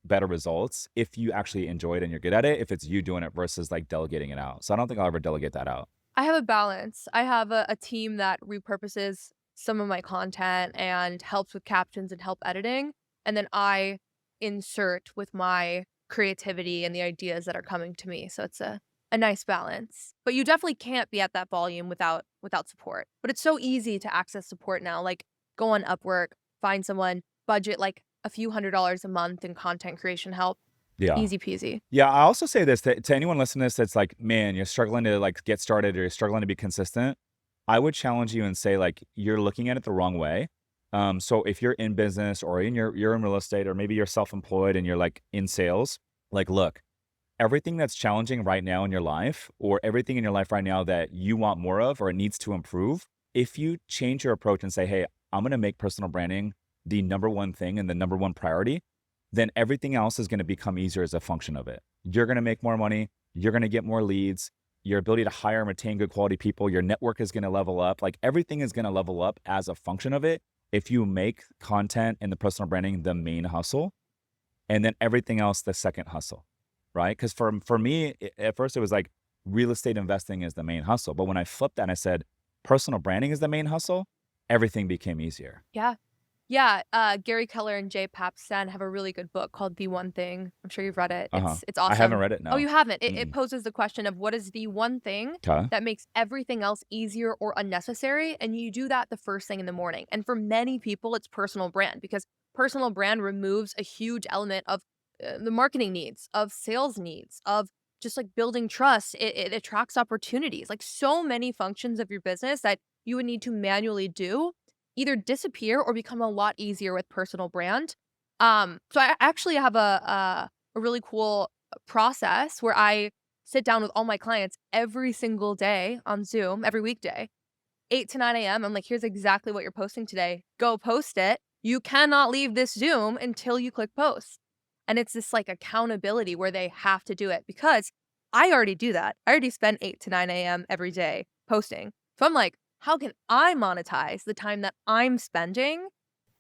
B: better results if you actually enjoy it and you're good at it, if it's you doing it versus like delegating it out. So I don't think I'll ever delegate that out.
A: I have a balance. I have a team that repurposes some of my content and helps with captions and help editing. And then I insert with my creativity and the ideas that are coming to me. So it's a nice balance. But you definitely can't be at that volume without support. But it's so easy to access support now. Like go on Upwork, find someone, budget like a few $100s a month in content creation help.
B: Yeah.
A: Easy peasy.
B: Yeah, I also say this to anyone listening to this that's like, man, you're struggling to like get started or you're struggling to be consistent. I would challenge you and say like you're looking at it the wrong way. So if you're in business or you're in real estate or maybe you're self-employed and you're like in sales, like look, everything that's challenging right now in your life or everything in your life right now that you want more of or it needs to improve, if you change your approach and say, hey, I'm going to make personal branding the number one thing and the number one priority, then everything else is going to become easier as a function of it. You're going to make more money. You're going to get more leads. Your ability to hire and retain good quality people, your network is going to level up. Like everything is going to level up as a function of it. If you make content and the personal branding the main hustle, and then everything else the second hustle, right? Because for me, at first it was like real estate investing is the main hustle. But when I flipped that and I said personal branding is the main hustle, everything became easier.
A: Yeah. Yeah, Gary Keller and Jay Papasan have a really good book called The One Thing. I'm sure you've read it.
B: Uh-huh.
A: It's
B: I haven't
A: awesome.
B: read it,
A: Oh,
B: no.
A: you haven't? It
B: Mm-mm.
A: poses the question of what is the one thing
B: 'Kay.
A: that makes everything else easier or unnecessary, and you do that the first thing in the morning. And for many people, it's personal brand because personal brand removes a huge element of the marketing needs, of sales needs, of just like building trust. It attracts opportunities, like so many functions of your business that you would need to manually do either disappear or become a lot easier with personal brand. So I actually have a really cool process where I sit down with all my clients every single day on Zoom, every weekday, 8 to 9 a.m. I'm like, here's exactly what you're posting today. Go post it. You cannot leave this Zoom until you click post. And it's this like accountability where they have to do it because I already do that. I already spend 8 to 9 a.m. every day posting. So I'm like, how can I monetize the time that I'm spending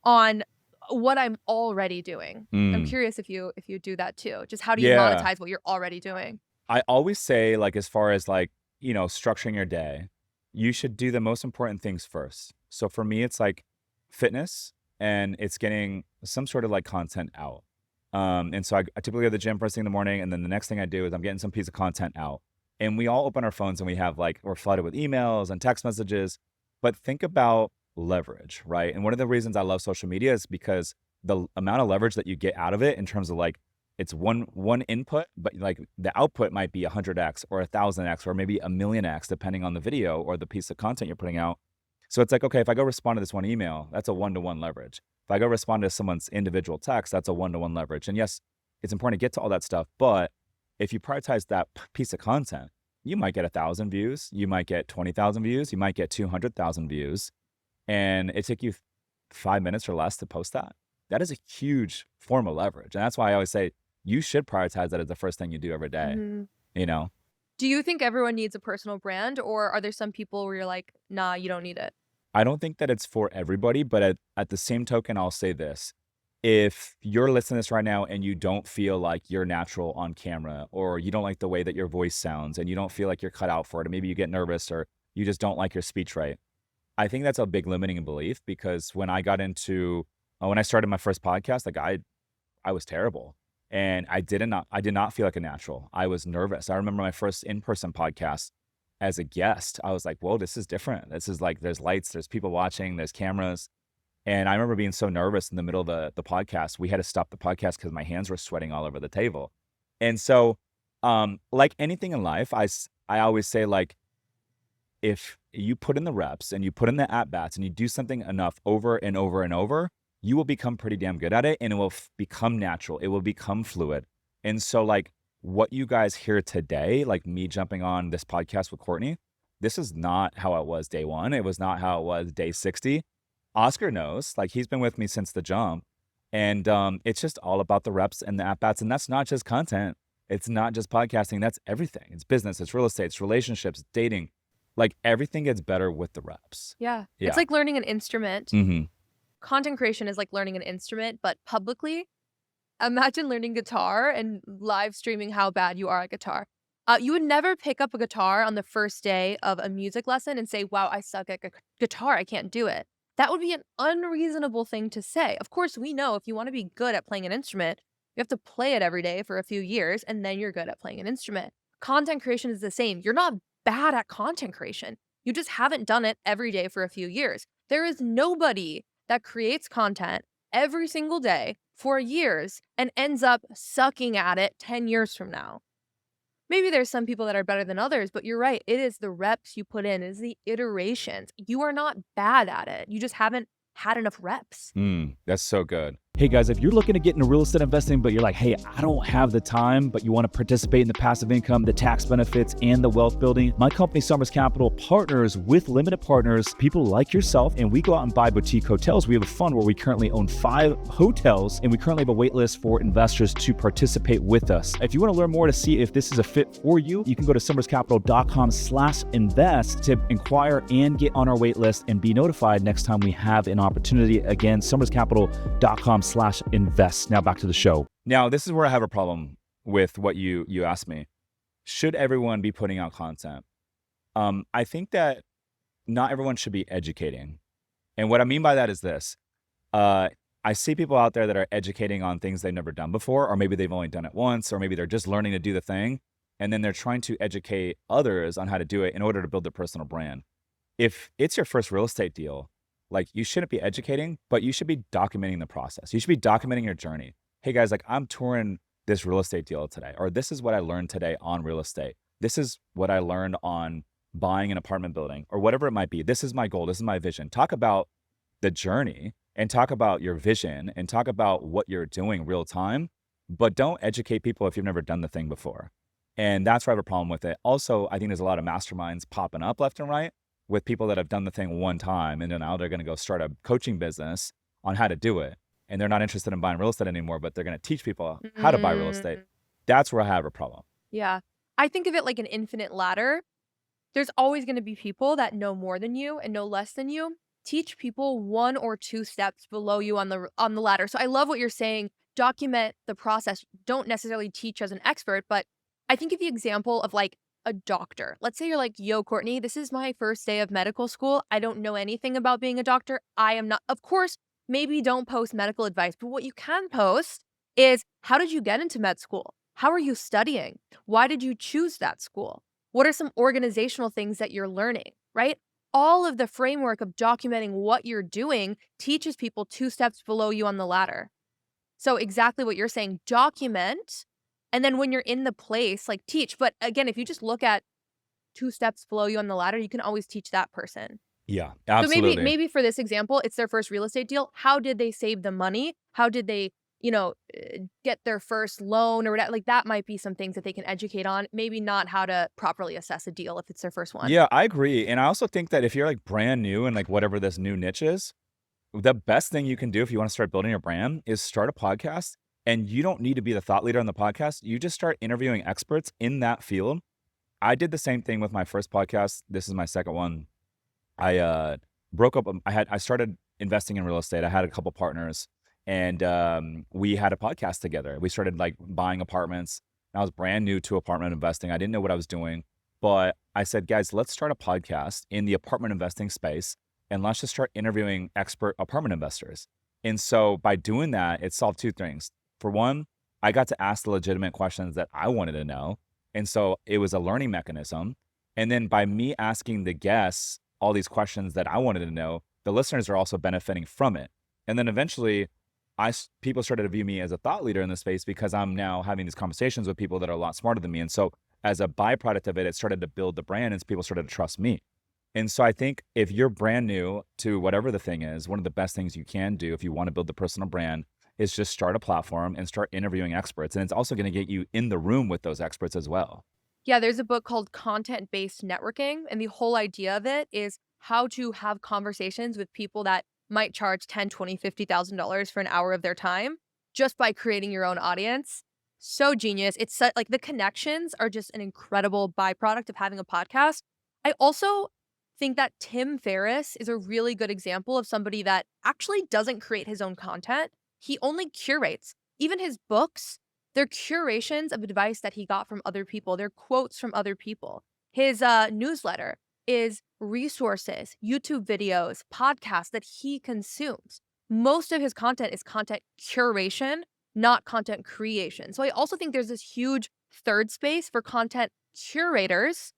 A: on what I'm already doing? I'm
B: Mm.
A: curious if you do that too. Just how do you
B: Yeah.
A: monetize what you're already doing?
B: I always say, like, as far as like, structuring your day, you should do the most important things first. So for me, it's like fitness and it's getting some sort of like content out. And so I typically go to the gym first thing in the morning, and then the next thing I do is I'm getting some piece of content out. And we all open our phones and we have like, we're flooded with emails and text messages, but think about leverage, right? And one of the reasons I love social media is because the amount of leverage that you get out of it in terms of like, it's one input, but like the output might be 100x or 1,000x or maybe a million x, depending on the video or the piece of content you're putting out. So it's like, okay, if I go respond to this one email, that's a one-to-one leverage. If I go respond to someone's individual text, that's a one-to-one leverage. And yes, it's important to get to all that stuff, but if you prioritize that piece of content, you might get 1,000 views, you might get 20,000 views, you might get 200,000 views, and it took you 5 minutes or less to post that. That is a huge form of leverage. And that's why I always say, you should prioritize that as the first thing you do every day,
A: Mhm.
B: you know?
A: Do you think everyone needs a personal brand, or are there some people where you're like, nah, you don't need it?
B: I don't think that it's for everybody, but at the same token, I'll say this. If you're listening to this right now and you don't feel like you're natural on camera, or you don't like the way that your voice sounds and you don't feel like you're cut out for it, or maybe you get nervous or you just don't like your speech right, I think that's a big limiting belief because when I got into, when I started my first podcast, like I was terrible. And I did not feel like a natural. I was nervous. I remember my first in-person podcast as a guest. I was like, whoa, this is different. This is like, there's lights, there's people watching, there's cameras. And I remember being so nervous in the middle of the podcast. We had to stop the podcast because my hands were sweating all over the table. And so, like anything in life, I always say, like, if you put in the reps and you put in the at bats and you do something enough over and over and over, you will become pretty damn good at it, and it will become natural. It will become fluid. And so, like, what you guys hear today, like me jumping on this podcast with Courtney, this is not how it was day one. It was not how it was day 60. Oscar knows, like, he's been with me since the jump. And it's just all about the reps and the at bats. And that's not just content. It's not just podcasting. That's everything. It's business, it's real estate, it's relationships, dating. Like, everything gets better with the reps.
A: Yeah. It's
B: Yeah.
A: like learning an instrument.
B: Hmm.
A: Content creation is like learning an instrument, but publicly. Imagine learning guitar and live streaming how bad you are at guitar. You would never pick up a guitar on the first day of a music lesson and say, wow, I suck at guitar. I can't do it. That would be an unreasonable thing to say. Of course, we know if you want to be good at playing an instrument, you have to play it every day for a few years, and then you're good at playing an instrument. Content creation is the same. You're not bad at content creation. You just haven't done it every day for a few years. There is nobody that creates content every single day for years and ends up sucking at it 10 years from now. Maybe there's some people that are better than others, but you're right. It is the reps you put in, it is the iterations. You are not bad at it. You just haven't had enough reps.
B: That's so good. Hey guys, if you're looking to get into real estate investing, but you're like, hey, I don't have the time, but you want to participate in the passive income, the tax benefits, and the wealth building, my company, Summers Capital, partners with limited partners, people like yourself, and we go out and buy boutique hotels. We have a fund where we currently own 5 hotels, and we currently have a wait list for investors to participate with us. If you want to learn more to see if this is a fit for you, you can go to summerscapital.com/invest to inquire and get on our wait list and be notified next time we have an opportunity. Again, summerscapital.com/invest. Now back to the show. Now, this is where I have a problem with what you asked me. Should everyone be putting out content? I think that not everyone should be educating. And what I mean by that is this. I see people out there that are educating on things they've never done before, or maybe they've only done it once, or maybe they're just learning to do the thing. And then they're trying to educate others on how to do it in order to build their personal brand. If it's your first real estate deal, like, you shouldn't be educating, but you should be documenting the process. You should be documenting your journey. Hey guys, like, I'm touring this real estate deal today, or this is what I learned today on real estate. This is what I learned on buying an apartment building, or whatever it might be. This is my goal. This is my vision. Talk about the journey and talk about your vision and talk about what you're doing real time, but don't educate people if you've never done the thing before. And that's where I have a problem with it. Also, I think there's a lot of masterminds popping up left and right with people that have done the thing one time, and then now they're going to go start a coaching business on how to do it. And they're not interested in buying real estate anymore, but they're going to teach people how to buy real estate. That's where I have a problem.
A: Yeah. I think of it like an infinite ladder. There's always going to be people that know more than you and know less than you. Teach people 1 or 2 steps below you on the ladder. So I love what you're saying. Document the process. Don't necessarily teach as an expert, but I think of the example of, like, a doctor. Let's say you're like, yo, Courtney, this is my first day of medical school. I don't know anything about being a doctor. I am not, of course, maybe don't post medical advice, but what you can post is, how did you get into med school? How are you studying? Why did you choose that school? What are some organizational things that you're learning, right? All of the framework of documenting what you're doing teaches people 2 steps below you on the ladder. So exactly what you're saying, document. And then when you're in the place, like, teach. But again, if you just look at 2 steps below you on the ladder, you can always teach that person.
B: Yeah,
A: So
B: absolutely.
A: maybe for this example, it's their first real estate deal. How did they save the money? How did they, get their first loan or whatever? Like, that might be some things that they can educate on. Maybe not how to properly assess a deal if it's their first one.
B: Yeah, I agree. And I also think that if you're, like, brand new and, like, whatever this new niche is, the best thing you can do if you want to start building your brand is start a podcast. And you don't need to be the thought leader on the podcast. You just start interviewing experts in that field. I did the same thing with my first podcast. This is my second one. I broke up. I started investing in real estate. I had a couple partners, and we had a podcast together. We started, like, buying apartments. I was brand new to apartment investing. I didn't know what I was doing, but I said, guys, let's start a podcast in the apartment investing space, and let's just start interviewing expert apartment investors. And so by doing that, it solved 2 things. For one, I got to ask the legitimate questions that I wanted to know. And so it was a learning mechanism. And then by me asking the guests all these questions that I wanted to know, the listeners are also benefiting from it. And then eventually, people started to view me as a thought leader in the space because I'm now having these conversations with people that are a lot smarter than me. And so as a byproduct of it, it started to build the brand and people started to trust me. And so I think if you're brand new to whatever the thing is, one of the best things you can do if you want to build the personal brand is just start a platform and start interviewing experts. And it's also going to get you in the room with those experts as well.
A: Yeah, there's a book called Content-Based Networking, and the whole idea of it is how to have conversations with people that might charge 10, 20, $50,000 for an hour of their time just by creating your own audience. So genius. Like the connections are just an incredible byproduct of having a podcast. I also think that Tim Ferriss is a really good example of somebody that actually doesn't create his own content. He only curates. Even his books, they're curations of advice that he got from other people. They're quotes from other people. His newsletter is resources, YouTube videos, podcasts that he consumes. Most of his content is content curation, not content creation. So I also think there's this huge third space for content curators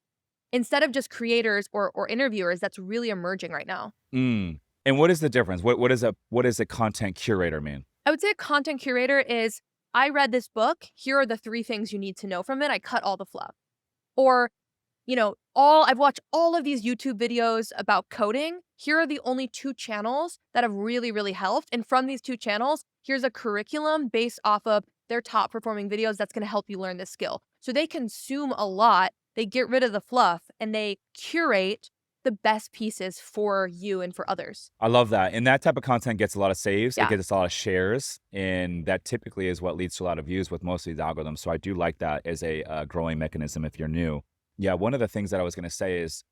A: instead of just creators or interviewers that's really emerging right now.
B: Mm. And what is the difference? What does a content curator mean?
A: I would say a content curator is, I read this book. Here are the 3 things you need to know from it. I cut all the fluff. Or, I've watched all of these YouTube videos about coding. Here are the only 2 channels that have really, really helped. And from these 2 channels, here's a curriculum based off of their top performing videos that's going to help you learn this skill. So they consume a lot. They get rid of the fluff and they curate the best pieces for you and for others.
B: I love that. And that type of content gets a lot of saves. It
A: Yeah.
B: gets a lot of shares. And that typically is what leads to a lot of views with most of these algorithms. So I do like that as a growing mechanism if you're new. Yeah, one of the things that I was going to say is,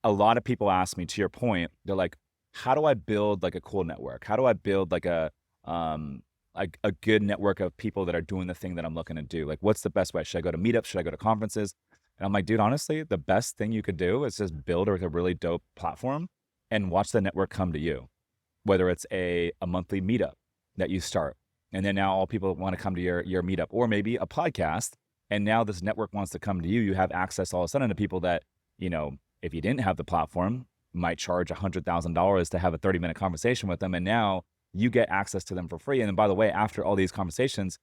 B: a lot of people ask me, to your point, they're like, how do I build like a cool network? How do I build like a good network of people that are doing the thing that I'm looking to do? Like, what's the best way? Should I go to meetups? Should I go to conferences? And I'm like, dude, honestly, the best thing you could do is just build a really dope platform and watch the network come to you. Whether it's a monthly meetup that you start, and then now all people want to come to your meetup, or maybe a podcast, and now this network wants to come to you. You have access all of a sudden to people that, if you didn't have the platform, might charge $100,000 to have a 30-minute conversation with them. And now you get access to them for free. And then, by the way, after all these conversations,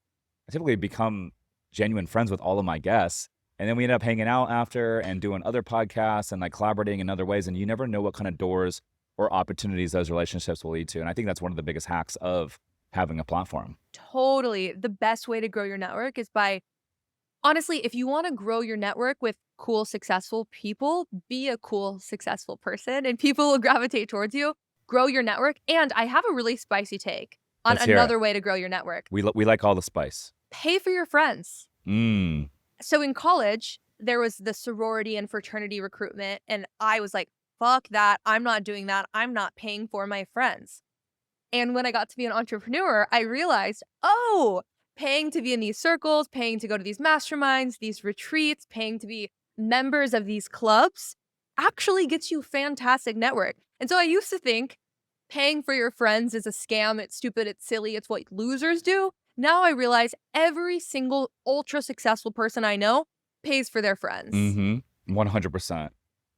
B: I typically become genuine friends with all of my guests. And then we end up hanging out after and doing other podcasts and like collaborating in other ways. And you never know what kind of doors or opportunities those relationships will lead to. And I think that's one of the biggest hacks of having a platform.
A: Totally. The best way to grow your network is by, honestly, if you want to grow your network with cool, successful people, be a cool, successful person and people will gravitate towards you. Grow your network. And I have a really spicy take on
B: Let's hear it.
A: another way to grow your network.
B: We like all the spice.
A: Pay for your friends.
B: Mm.
A: So in college, there was the sorority and fraternity recruitment. And I was like, fuck that. I'm not doing that. I'm not paying for my friends. And when I got to be an entrepreneur, I realized, paying to be in these circles, paying to go to these masterminds, these retreats, paying to be members of these clubs actually gets you fantastic network. And so I used to think paying for your friends is a scam. It's stupid. It's silly. It's what losers do. Now I realize every single ultra successful person I know pays for their friends.
B: 100%.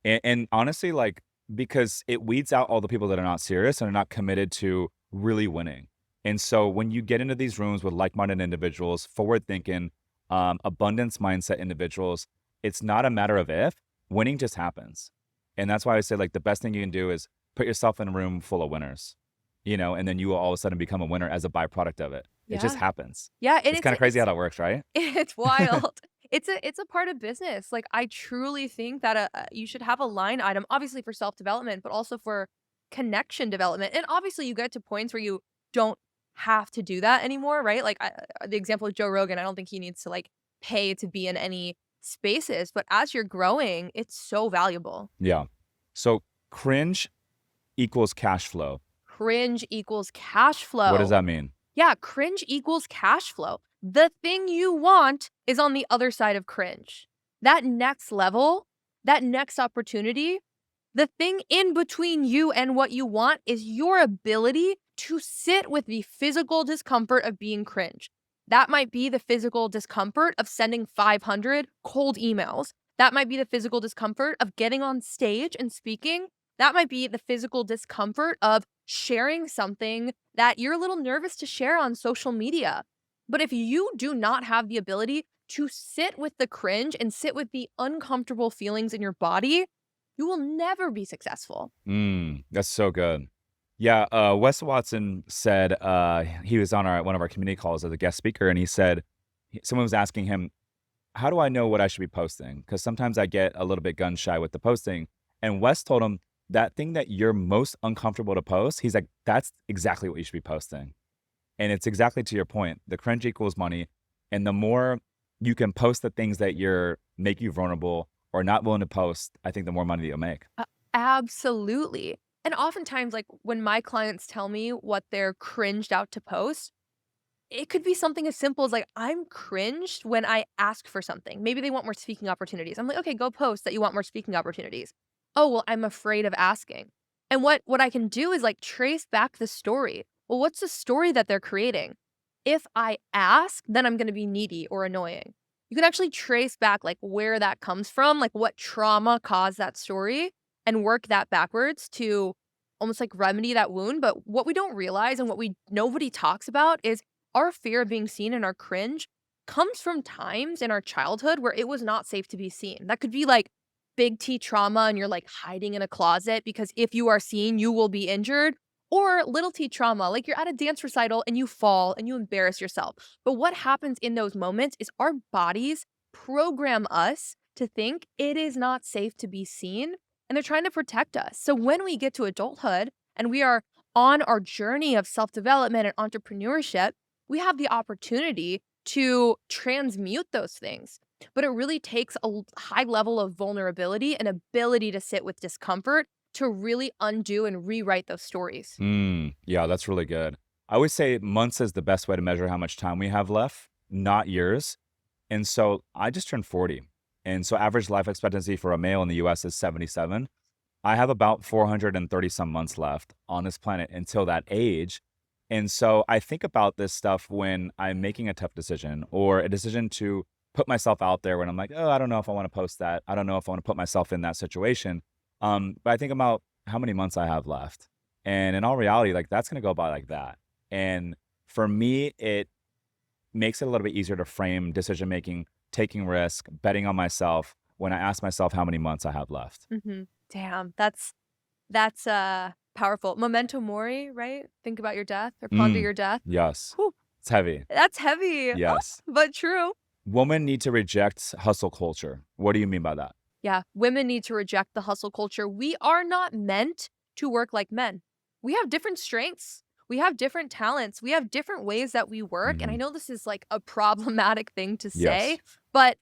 B: And honestly, like, because it weeds out all the people that are not serious and are not committed to really winning. And so when you get into these rooms with like-minded individuals, forward-thinking, abundance mindset individuals, it's not a matter of if, winning just happens. And that's why I say, like, the best thing you can do is put yourself in a room full of winners, and then you will all of a sudden become a winner as a byproduct of it. It just happens.
A: Yeah. And
B: It's kind of crazy how that works, right?
A: It's wild. It's a part of business. Like, I truly think that you should have a line item, obviously for self-development, but also for connection development. And obviously you get to points where you don't have to do that anymore, right? Like the example of Joe Rogan, I don't think he needs to like pay to be in any spaces, but as you're growing, it's so valuable.
B: Yeah. So cringe equals cash flow.
A: Cringe equals cash flow.
B: What does that mean?
A: Yeah, cringe equals cash flow. The thing you want is on the other side of cringe. That next level, that next opportunity, the thing in between you and what you want is your ability to sit with the physical discomfort of being cringe. That might be the physical discomfort of sending 500 cold emails. That might be the physical discomfort of getting on stage and speaking. That might be the physical discomfort of sharing something that you're a little nervous to share on social media. But if you do not have the ability to sit with the cringe and sit with the uncomfortable feelings in your body, you will never be successful.
B: That's so good. Yeah, Wes Watson said, he was on one of our community calls as a guest speaker, and he said someone was asking him, "How do I know what I should be posting? Because sometimes I get a little bit gun shy with the posting." And Wes told him, "That thing that you're most uncomfortable to post," he's like, "That's exactly what you should be posting." And it's exactly to your point. The cringe equals money, and the more you can post the things that make you vulnerable or not willing to post, I think the more money that you'll make.
A: Absolutely. And oftentimes, like when my clients tell me what they're cringed out to post, it could be something as simple as like, I'm cringed when I ask for something. Maybe they want more speaking opportunities. I'm like, okay, go post that you want more speaking opportunities. Oh, well, I'm afraid of asking. And what I can do is like trace back the story. Well, what's the story that they're creating? If I ask, then I'm going to be needy or annoying. You can actually trace back like where that comes from, like what trauma caused that story and work that backwards to almost like remedy that wound. But what we don't realize and what we nobody talks about is our fear of being seen and our cringe comes from times in our childhood where it was not safe to be seen. That could be like big T trauma and you're like hiding in a closet because if you are seen, you will be injured. Or little T trauma, like you're at a dance recital and you fall and you embarrass yourself. But what happens in those moments is our bodies program us to think it is not safe to be seen and they're trying to protect us. So when we get to adulthood and we are on our journey of self development and entrepreneurship, we have the opportunity to transmute those things. But it really takes a high level of vulnerability and ability to sit with discomfort to really undo and rewrite those stories.
B: Yeah, that's really good. I always say months is the best way to measure how much time we have left, not years. And so I just turned 40. And so average life expectancy for a male in the US is 77. I have about 430 some months left on this planet until that age. And so I think about this stuff when I'm making a tough decision or a decision to put myself out there when I'm like, oh, I don't know if I want to post that. I don't know if I want to put myself in that situation. But I think about how many months I have left. And in all reality, like that's going to go by like that. And for me, it makes it a little bit easier to frame decision making, taking risk, betting on myself when I ask myself how many months I have left.
A: Damn, that's powerful. Memento mori, right? Think about your death or ponder
B: Mm,
A: your death.
B: yes,
A: Whew,
B: it's heavy.
A: that's heavy,
B: Yes.
A: but true.
B: Women need to reject hustle culture. What do you mean by that?
A: Yeah, women need to reject the hustle culture. We are not meant to work like men. We have different strengths. We have different talents. We have different ways that we work. And I
B: Mhm.
A: know this is like a problematic thing to say,
B: Yes.
A: but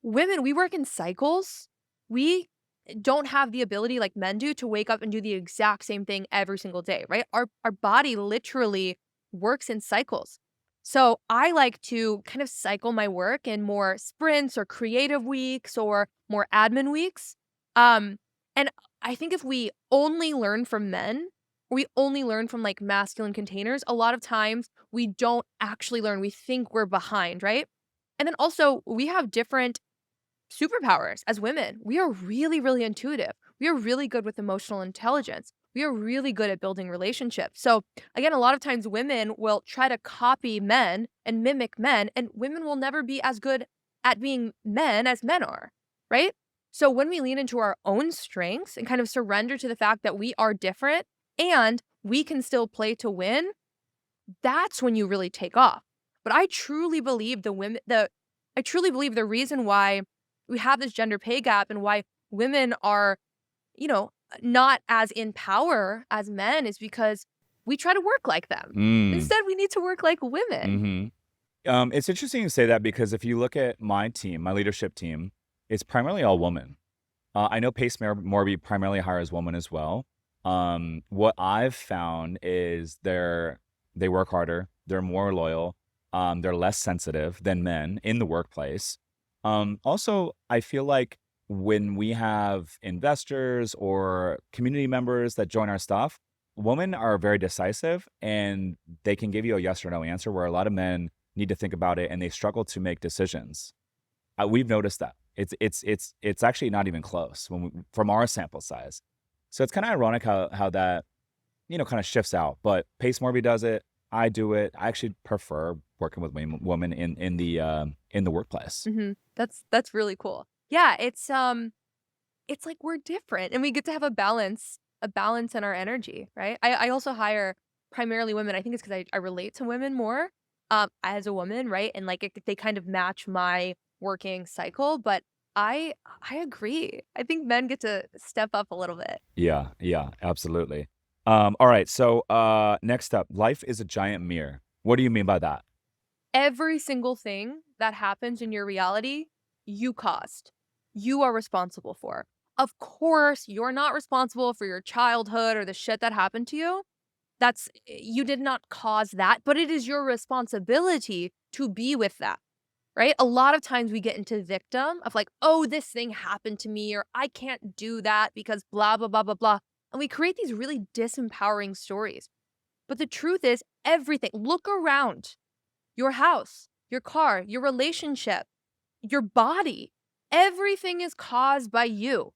A: women, we work in cycles. We don't have the ability like men do to wake up and do the exact same thing every single day, right? Our body literally works in cycles. So I like to kind of cycle my work in more sprints or creative weeks or more admin weeks. And I think if we only learn from men, or we only learn from like masculine containers, a lot of times we don't actually learn. We think we're behind, right? And then also we have different superpowers as women. We are really, really intuitive. We are really good with emotional intelligence. We are really good at building relationships. So, again, a lot of times women will try to copy men and mimic men, and women will never be as good at being men as men are, right? So, when we lean into our own strengths and kind of surrender to the fact that we are different and we can still play to win, that's when you really take off. But I truly believe I truly believe the reason why we have this gender pay gap and why women are, you know, not as in power as men is because we try to work like them.
B: Mm.
A: Instead, we need to work like women.
B: Mhm. It's interesting you say that because if you look at my team, my leadership team, it's primarily all women. I know Pace Morby primarily hires women as well. What I've found is they work harder, they're more loyal, they're less sensitive than men in the workplace. Also, I feel like when we have investors or community members that join our stuff, women are very decisive and they can give you a yes or no answer, where a lot of men need to think about it and they struggle to make decisions. We've noticed that. It's actually not even close from our sample size. So it's kind of ironic how that, kind of shifts out. But Pace Morby does it. I do it. I actually prefer working with women in the workplace.
A: That's really cool. Yeah, it's like we're different and we get to have a balance in our energy, right? I also hire primarily women. I think it's because I relate to women more as a woman, right? And like they kind of match my working cycle. But I agree. I think men get to step up a little bit.
B: Yeah, yeah, absolutely. All right. So next up, life is a giant mirror. What do you mean by that?
A: Every single thing that happens in your reality, you caused. You are responsible for. Of course, you're not responsible for your childhood or the shit that happened to you. You did not cause that, but it is your responsibility to be with that, right? A lot of times we get into victim of like, oh, this thing happened to me, or I can't do that because blah, blah, blah, blah, blah. And we create these really disempowering stories. But the truth is, everything, look around your house, your car, your relationship, your body, everything is caused by you.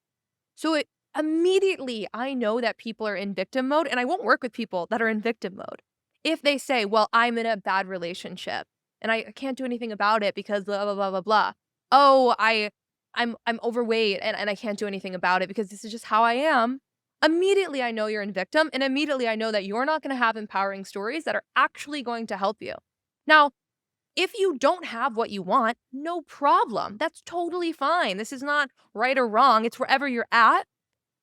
A: So immediately I know that people are in victim mode and I won't work with people that are in victim mode. If they say, "Well, I'm in a bad relationship and I can't do anything about it because blah blah blah blah blah. Oh, I'm overweight and I can't do anything about it because this is just how I am." Immediately I know you're in victim and immediately I know that you're not going to have empowering stories that are actually going to help you. Now, if you don't have what you want, no problem. That's totally fine. This is not right or wrong. It's wherever you're at,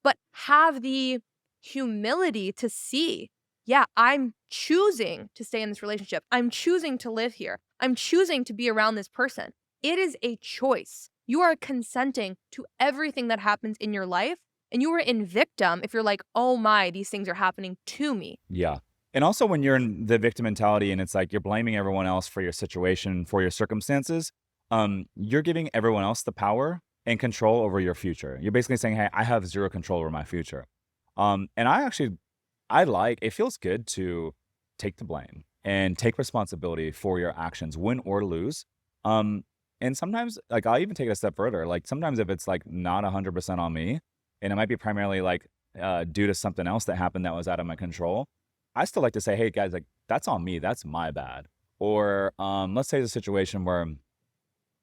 A: but have the humility to see, yeah, I'm choosing to stay in this relationship. I'm choosing to live here. I'm choosing to be around this person. It is a choice. You are consenting to everything that happens in your life, and you are in victim if you're like, oh my, these things are happening to me.
B: Yeah. And also when you're in the victim mentality and it's like you're blaming everyone else for your situation, for your circumstances, you're giving everyone else the power and control over your future. You're basically saying, "Hey, I have zero control over my future." And I like it feels good to take the blame and take responsibility for your actions, win or lose. Um, and sometimes, like I'll even take it a step further. Like sometimes if it's like not 100% on me, and it might be primarily like due to something else that happened that was out of my control, I still like to say, "Hey guys, like that's on me. That's my bad." Or let's say the situation where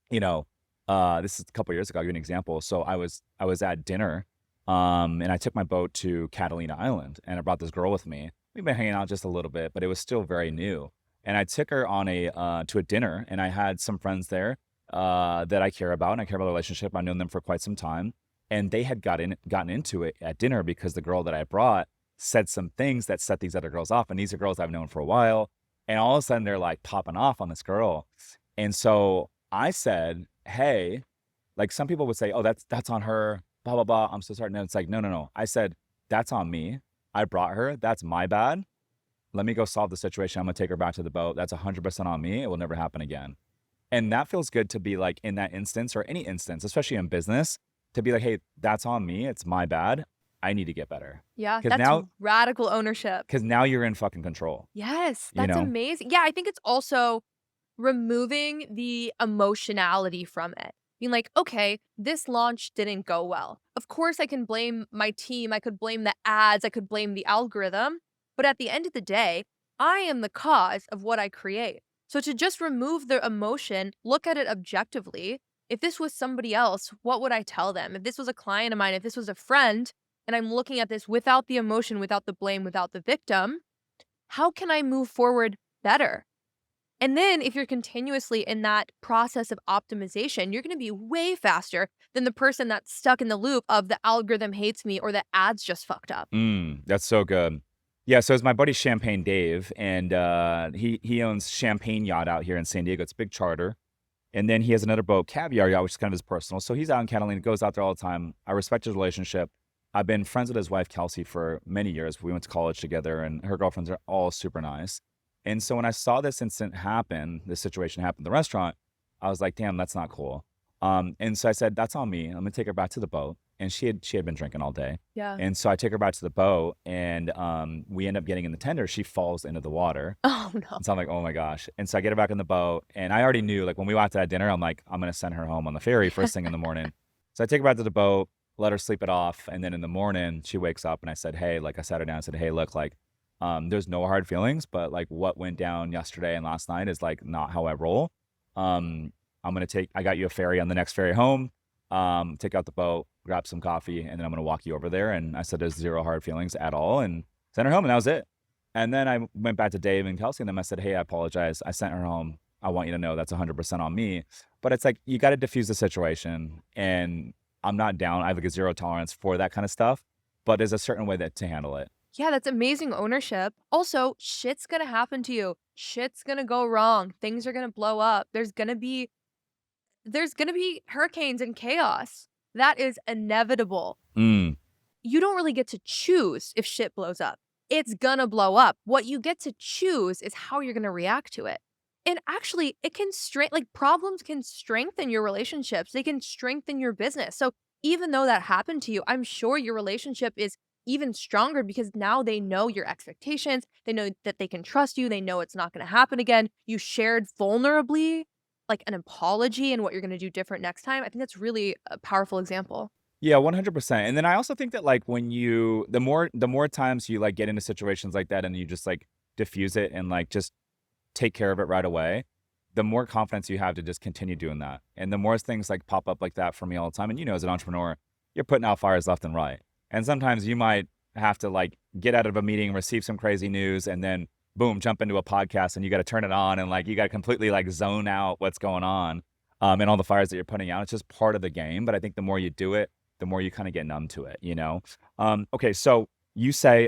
B: this is a couple years ago. I'll give you an example. So I was at dinner, and I took my boat to Catalina Island, and I brought this girl with me. We've been hanging out just a little bit, but it was still very new. And I took her on a to a dinner, and I had some friends there that I care about, and I care about the relationship. I've known them for quite some time, and they had gotten into it at dinner because the girl that I brought said some things that set these other girls off, and these are girls I've known for a while. And all of a sudden, they're like popping off on this girl, and so I said, "Hey," like some people would say, "Oh, that's on her, blah blah blah. I'm so sorry." No, it's like, no, no, no. I said, "That's on me. I brought her. That's my bad. Let me go solve the situation. I'm gonna take her back to the boat. That's 100% on me. It will never happen again." And that feels good to be like in that instance or any instance, especially in business, to be like, "Hey, that's on me. It's my bad. I need to get better."
A: Yeah,
B: Because
A: that's
B: now,
A: radical ownership.
B: because now you're in fucking control.
A: Yes,
B: You
A: that's
B: know?
A: amazing. Yeah, I think it's also removing the emotionality from it. Being like, okay, this launch didn't go well. Of course, I can blame my team. I could blame the ads. I could blame the algorithm. But at the end of the day, I am the cause of what I create. So to just remove the emotion, look at it objectively. If this was somebody else, what would I tell them? If this was a client of mine, if this was a friend, and I'm looking at this without the emotion, without the blame, without the victim, how can I move forward better? And then if you're continuously in that process of optimization, you're going to be way faster than the person that's stuck in the loop of the algorithm hates me or the ads just fucked up.
B: That's so good. Yeah, so it's my buddy Champagne Dave, and he owns Champagne Yacht out here in San Diego. It's a big charter. And then he has another boat, Caviar Yacht, which is kind of his personal. So he's out in Catalina, goes out there all the time. I respect his relationship. I've been friends with his wife, Kelsey, for many years. We went to college together, and her girlfriends are all super nice. And so when I saw this situation happen at the restaurant, I was like, damn, that's not cool. And so I said, that's on me. I'm going to take her back to the boat. and she had been drinking all day.
A: Yeah.
B: And so I take her back to the boat, and we end up getting in the tender. She falls into the water.
A: Oh, no.
B: And so I'm like, oh my gosh. And so I get her back in the boat, and I already knew, like, when we went out to that dinner, I'm like, I'm gonna send her home on the ferry first thing in the morning. So I take her back to the boat, let her sleep it off, and then in the morning she wakes up, and I said, hey, like, I sat her down and said, hey, look, like, there's no hard feelings, but like what went down yesterday and last night is like not how I roll. I got you a ferry on the next ferry home. Take out the boat, grab some coffee, and then I'm gonna walk you over there. And I said there's zero hard feelings at all, and sent her home, and that was it. And then I went back to Dave and Kelsey, and them. I said, hey, I apologize. I sent her home. I want you to know that's 100% on me. But it's like you got to diffuse the situation, and I'm not down. I have like a zero tolerance for that kind of stuff, but there's a certain way that to handle it.
A: Yeah, that's amazing ownership. Also, shit's gonna happen to you. Shit's gonna go wrong. Things are gonna blow up. There's gonna be hurricanes and chaos. That is inevitable.
B: Mm,
A: You don't really get to choose if shit blows up. It's gonna blow up. What you get to choose is how you're gonna react to it. And actually, it can problems can strengthen your relationships. They can strengthen your business. So even though that happened to you, I'm sure your relationship is even stronger because now they know your expectations. They know that they can trust you. They know it's not going to happen again. You shared vulnerably, like an apology and what you're going to do different next time. I think that's really a powerful example.
B: yeah, 100%. And then I also think that like the more times you like get into situations like that and you just like diffuse it and like just take care of it right away, the more confidence you have to just continue doing that. And the more things like pop up like that for me all the time. And as an entrepreneur, you're putting out fires left and right. And sometimes you might have to like get out of a meeting, receive some crazy news, and then boom, jump into a podcast, and you got to turn it on and like you got to completely like zone out what's going on, and all the fires that you're putting out. It's just part of the game. But I think the more you do it, the more you kind of get numb to it. Okay, so you say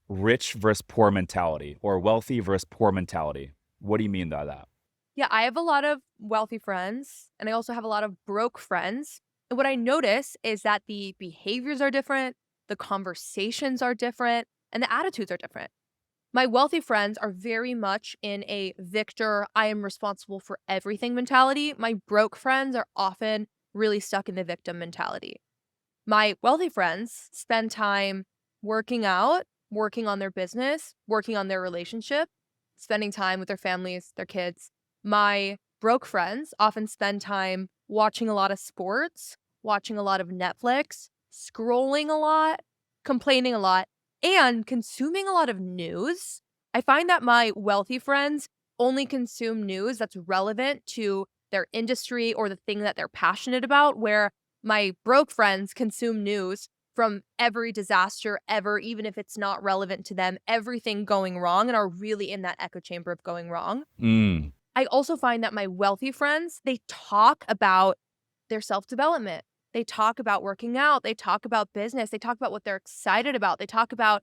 B: rich versus poor mentality or wealthy versus poor mentality. What do you mean by that?
A: Yeah, I have a lot of wealthy friends and I also have a lot of broke friends. And what I notice is that the behaviors are different, the conversations are different, and the attitudes are different. My wealthy friends are very much in a victor, I am responsible for everything mentality. My broke friends are often really stuck in the victim mentality. My wealthy friends spend time working out, working on their business, working on their relationship, spending time with their families, their kids. My broke friends often spend time watching a lot of sports, watching a lot of Netflix, scrolling a lot, complaining a lot, and consuming a lot of news. I find that my wealthy friends only consume news that's relevant to their industry or the thing that they're passionate about, where my broke friends consume news from every disaster ever, even if it's not relevant to them, everything going wrong, and are really in that echo chamber of going wrong.
B: Mm,
A: I also find that my wealthy friends, they talk about their self-development. They talk about working out, they talk about business, they talk about what they're excited about. They talk about,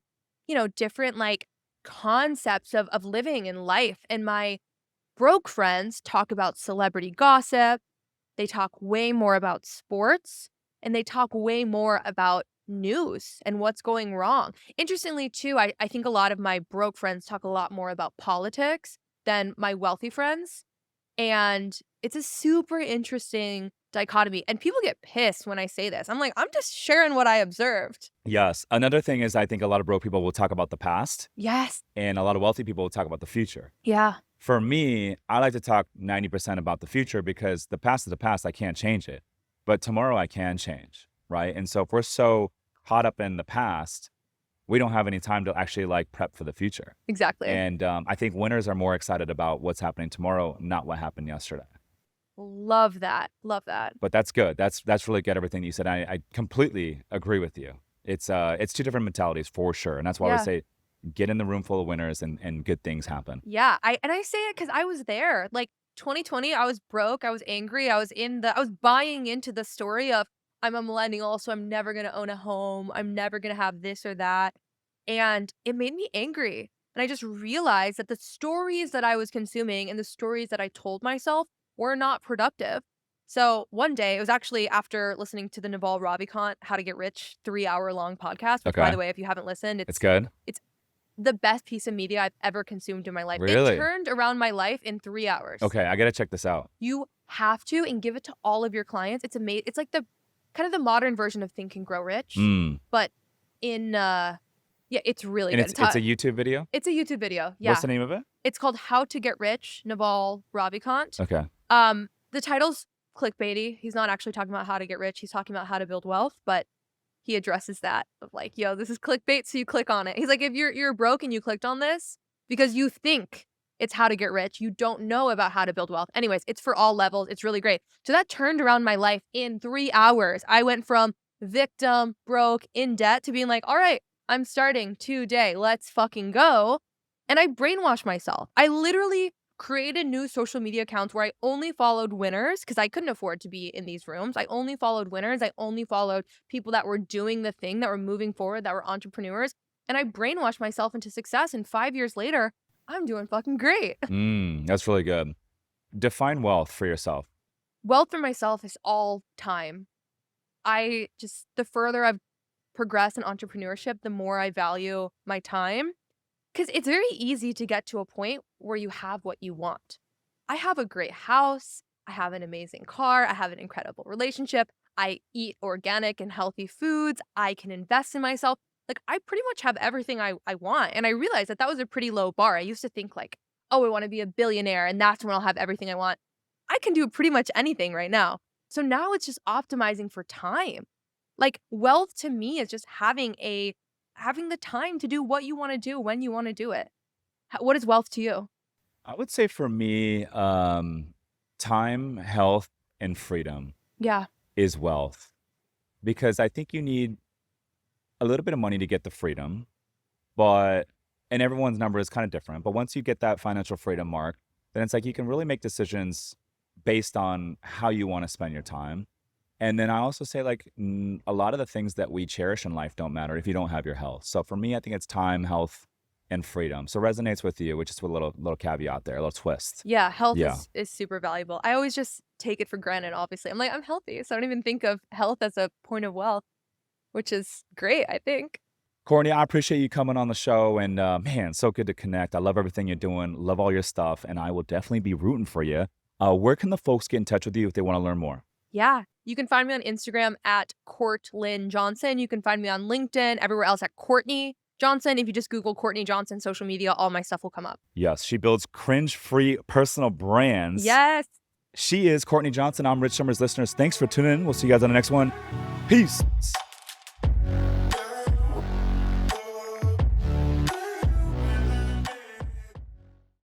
A: different like concepts of living in life. And my broke friends talk about celebrity gossip. They talk way more about sports and they talk way more about news and what's going wrong. Interestingly, too, I think a lot of my broke friends talk a lot more about politics than my wealthy friends. And it's a super interesting dichotomy. And people get pissed when I say this. I'm like, I'm just sharing what I observed.
B: yes. Another thing is I think a lot of broke people will talk about the past,
A: Yes.
B: and a lot of wealthy people will talk about the future.
A: Yeah.
B: For me, I like to talk 90% about the future because the past is the past. I can't change it. But tomorrow I can change, right? And so if we're so caught up in the past, we don't have any time to actually like prep for the future.
A: Exactly.
B: And I think winners are more excited about what's happening tomorrow, not what happened yesterday.
A: Love that. Love that.
B: But that's good. That's really good. Everything you said, I completely agree with you. It's two different mentalities for sure, and that's why I would
A: Yeah.
B: say get in the room full of winners and good things happen.
A: Yeah. I say it because I was there. Like 2020, I was broke. I was angry. I was buying into the story of I'm a millennial, so I'm never gonna own a home. I'm never gonna have this or that. And it made me angry. And I just realized that the stories that I was consuming and the stories that I told myself were not productive. So one day, it was actually after listening to the Naval Ravikant How to Get Rich 3 hour long podcast, which by
B: Okay,
A: the way, if you haven't listened,
B: it's good.
A: it's the best piece of media I've ever consumed in my life. It
B: Really?
A: turned around my life in 3 hours.
B: Okay, I gotta check this out.
A: You have to and give it to all of your clients. It's amazing. It's like the kind of the modern version of Think and Grow Rich,
B: Mm.
A: but in yeah, it's really
B: And
A: good.
B: it's a YouTube video?
A: It's a YouTube video.
B: What's
A: Yeah.
B: the name of it?
A: It's called How to Get Rich, Naval Ravikant.
B: Okay.
A: The title's clickbaity. He's not actually talking about how to get rich. He's talking about how to build wealth, but he addresses that of like, yo, this is clickbait, so you click on it. He's like, if you're broke and you clicked on this because you think it's how to get rich, you don't know about how to build wealth. Anyways, it's for all levels. It's really great. So that turned around my life in 3 hours. I went from victim, broke, in debt to being like, all right, I'm starting today. Let's fucking go. And I brainwashed myself. I literally created new social media accounts where I only followed winners because I couldn't afford to be in these rooms. I only followed winners. I only followed people that were doing the thing, that were moving forward, that were entrepreneurs. And I brainwashed myself into success. And 5 years later, I'm doing fucking great.
B: That's really good. Define wealth for yourself.
A: Wealth for myself is all time. The further I've progressed in entrepreneurship, the more I value my time. Because it's very easy to get to a point where you have what you want. I have a great house. I have an amazing car. I have an incredible relationship. I eat organic and healthy foods. I can invest in myself. Like, I pretty much have everything I want. And I realized that was a pretty low bar. I used to think like, oh, I want to be a billionaire and that's when I'll have everything I want. I can do pretty much anything right now. So now it's just optimizing for time. Like, wealth to me is just having the time to do what you want to do when you want to do it. What is wealth to you?
B: I would say for me, time, health, and freedom
A: Yeah.
B: is wealth. Because I think you need a little bit of money to get the freedom, and everyone's number is kind of different. But once you get that financial freedom mark, then it's like you can really make decisions based on how you want to spend your time. And then I also say like a lot of the things that we cherish in life don't matter if you don't have your health. So for me, I think it's time, health, and freedom. So resonates with you, which is a little caveat there, a little twist.
A: Yeah, health
B: Yeah.
A: is super valuable. I always just take it for granted, obviously. I'm like, I'm healthy, so I don't even think of health as a point of wealth, which is great, I think.
B: Courtney, I appreciate you coming on the show, and man, so good to connect. I love everything you're doing, love all your stuff, and I will definitely be rooting for you. Where can the folks get in touch with you if they want to learn more?
A: Yeah. You can find me on Instagram at Courtney Johnson. You can find me on LinkedIn, everywhere else at Courtney Johnson. If you just Google Courtney Johnson social media, all my stuff will come up.
B: Yes, she builds cringe-free personal brands.
A: Yes.
B: She is Courtney Johnson. I'm Rich Summers. Listeners, thanks for tuning in. We'll see you guys on the next one. Peace.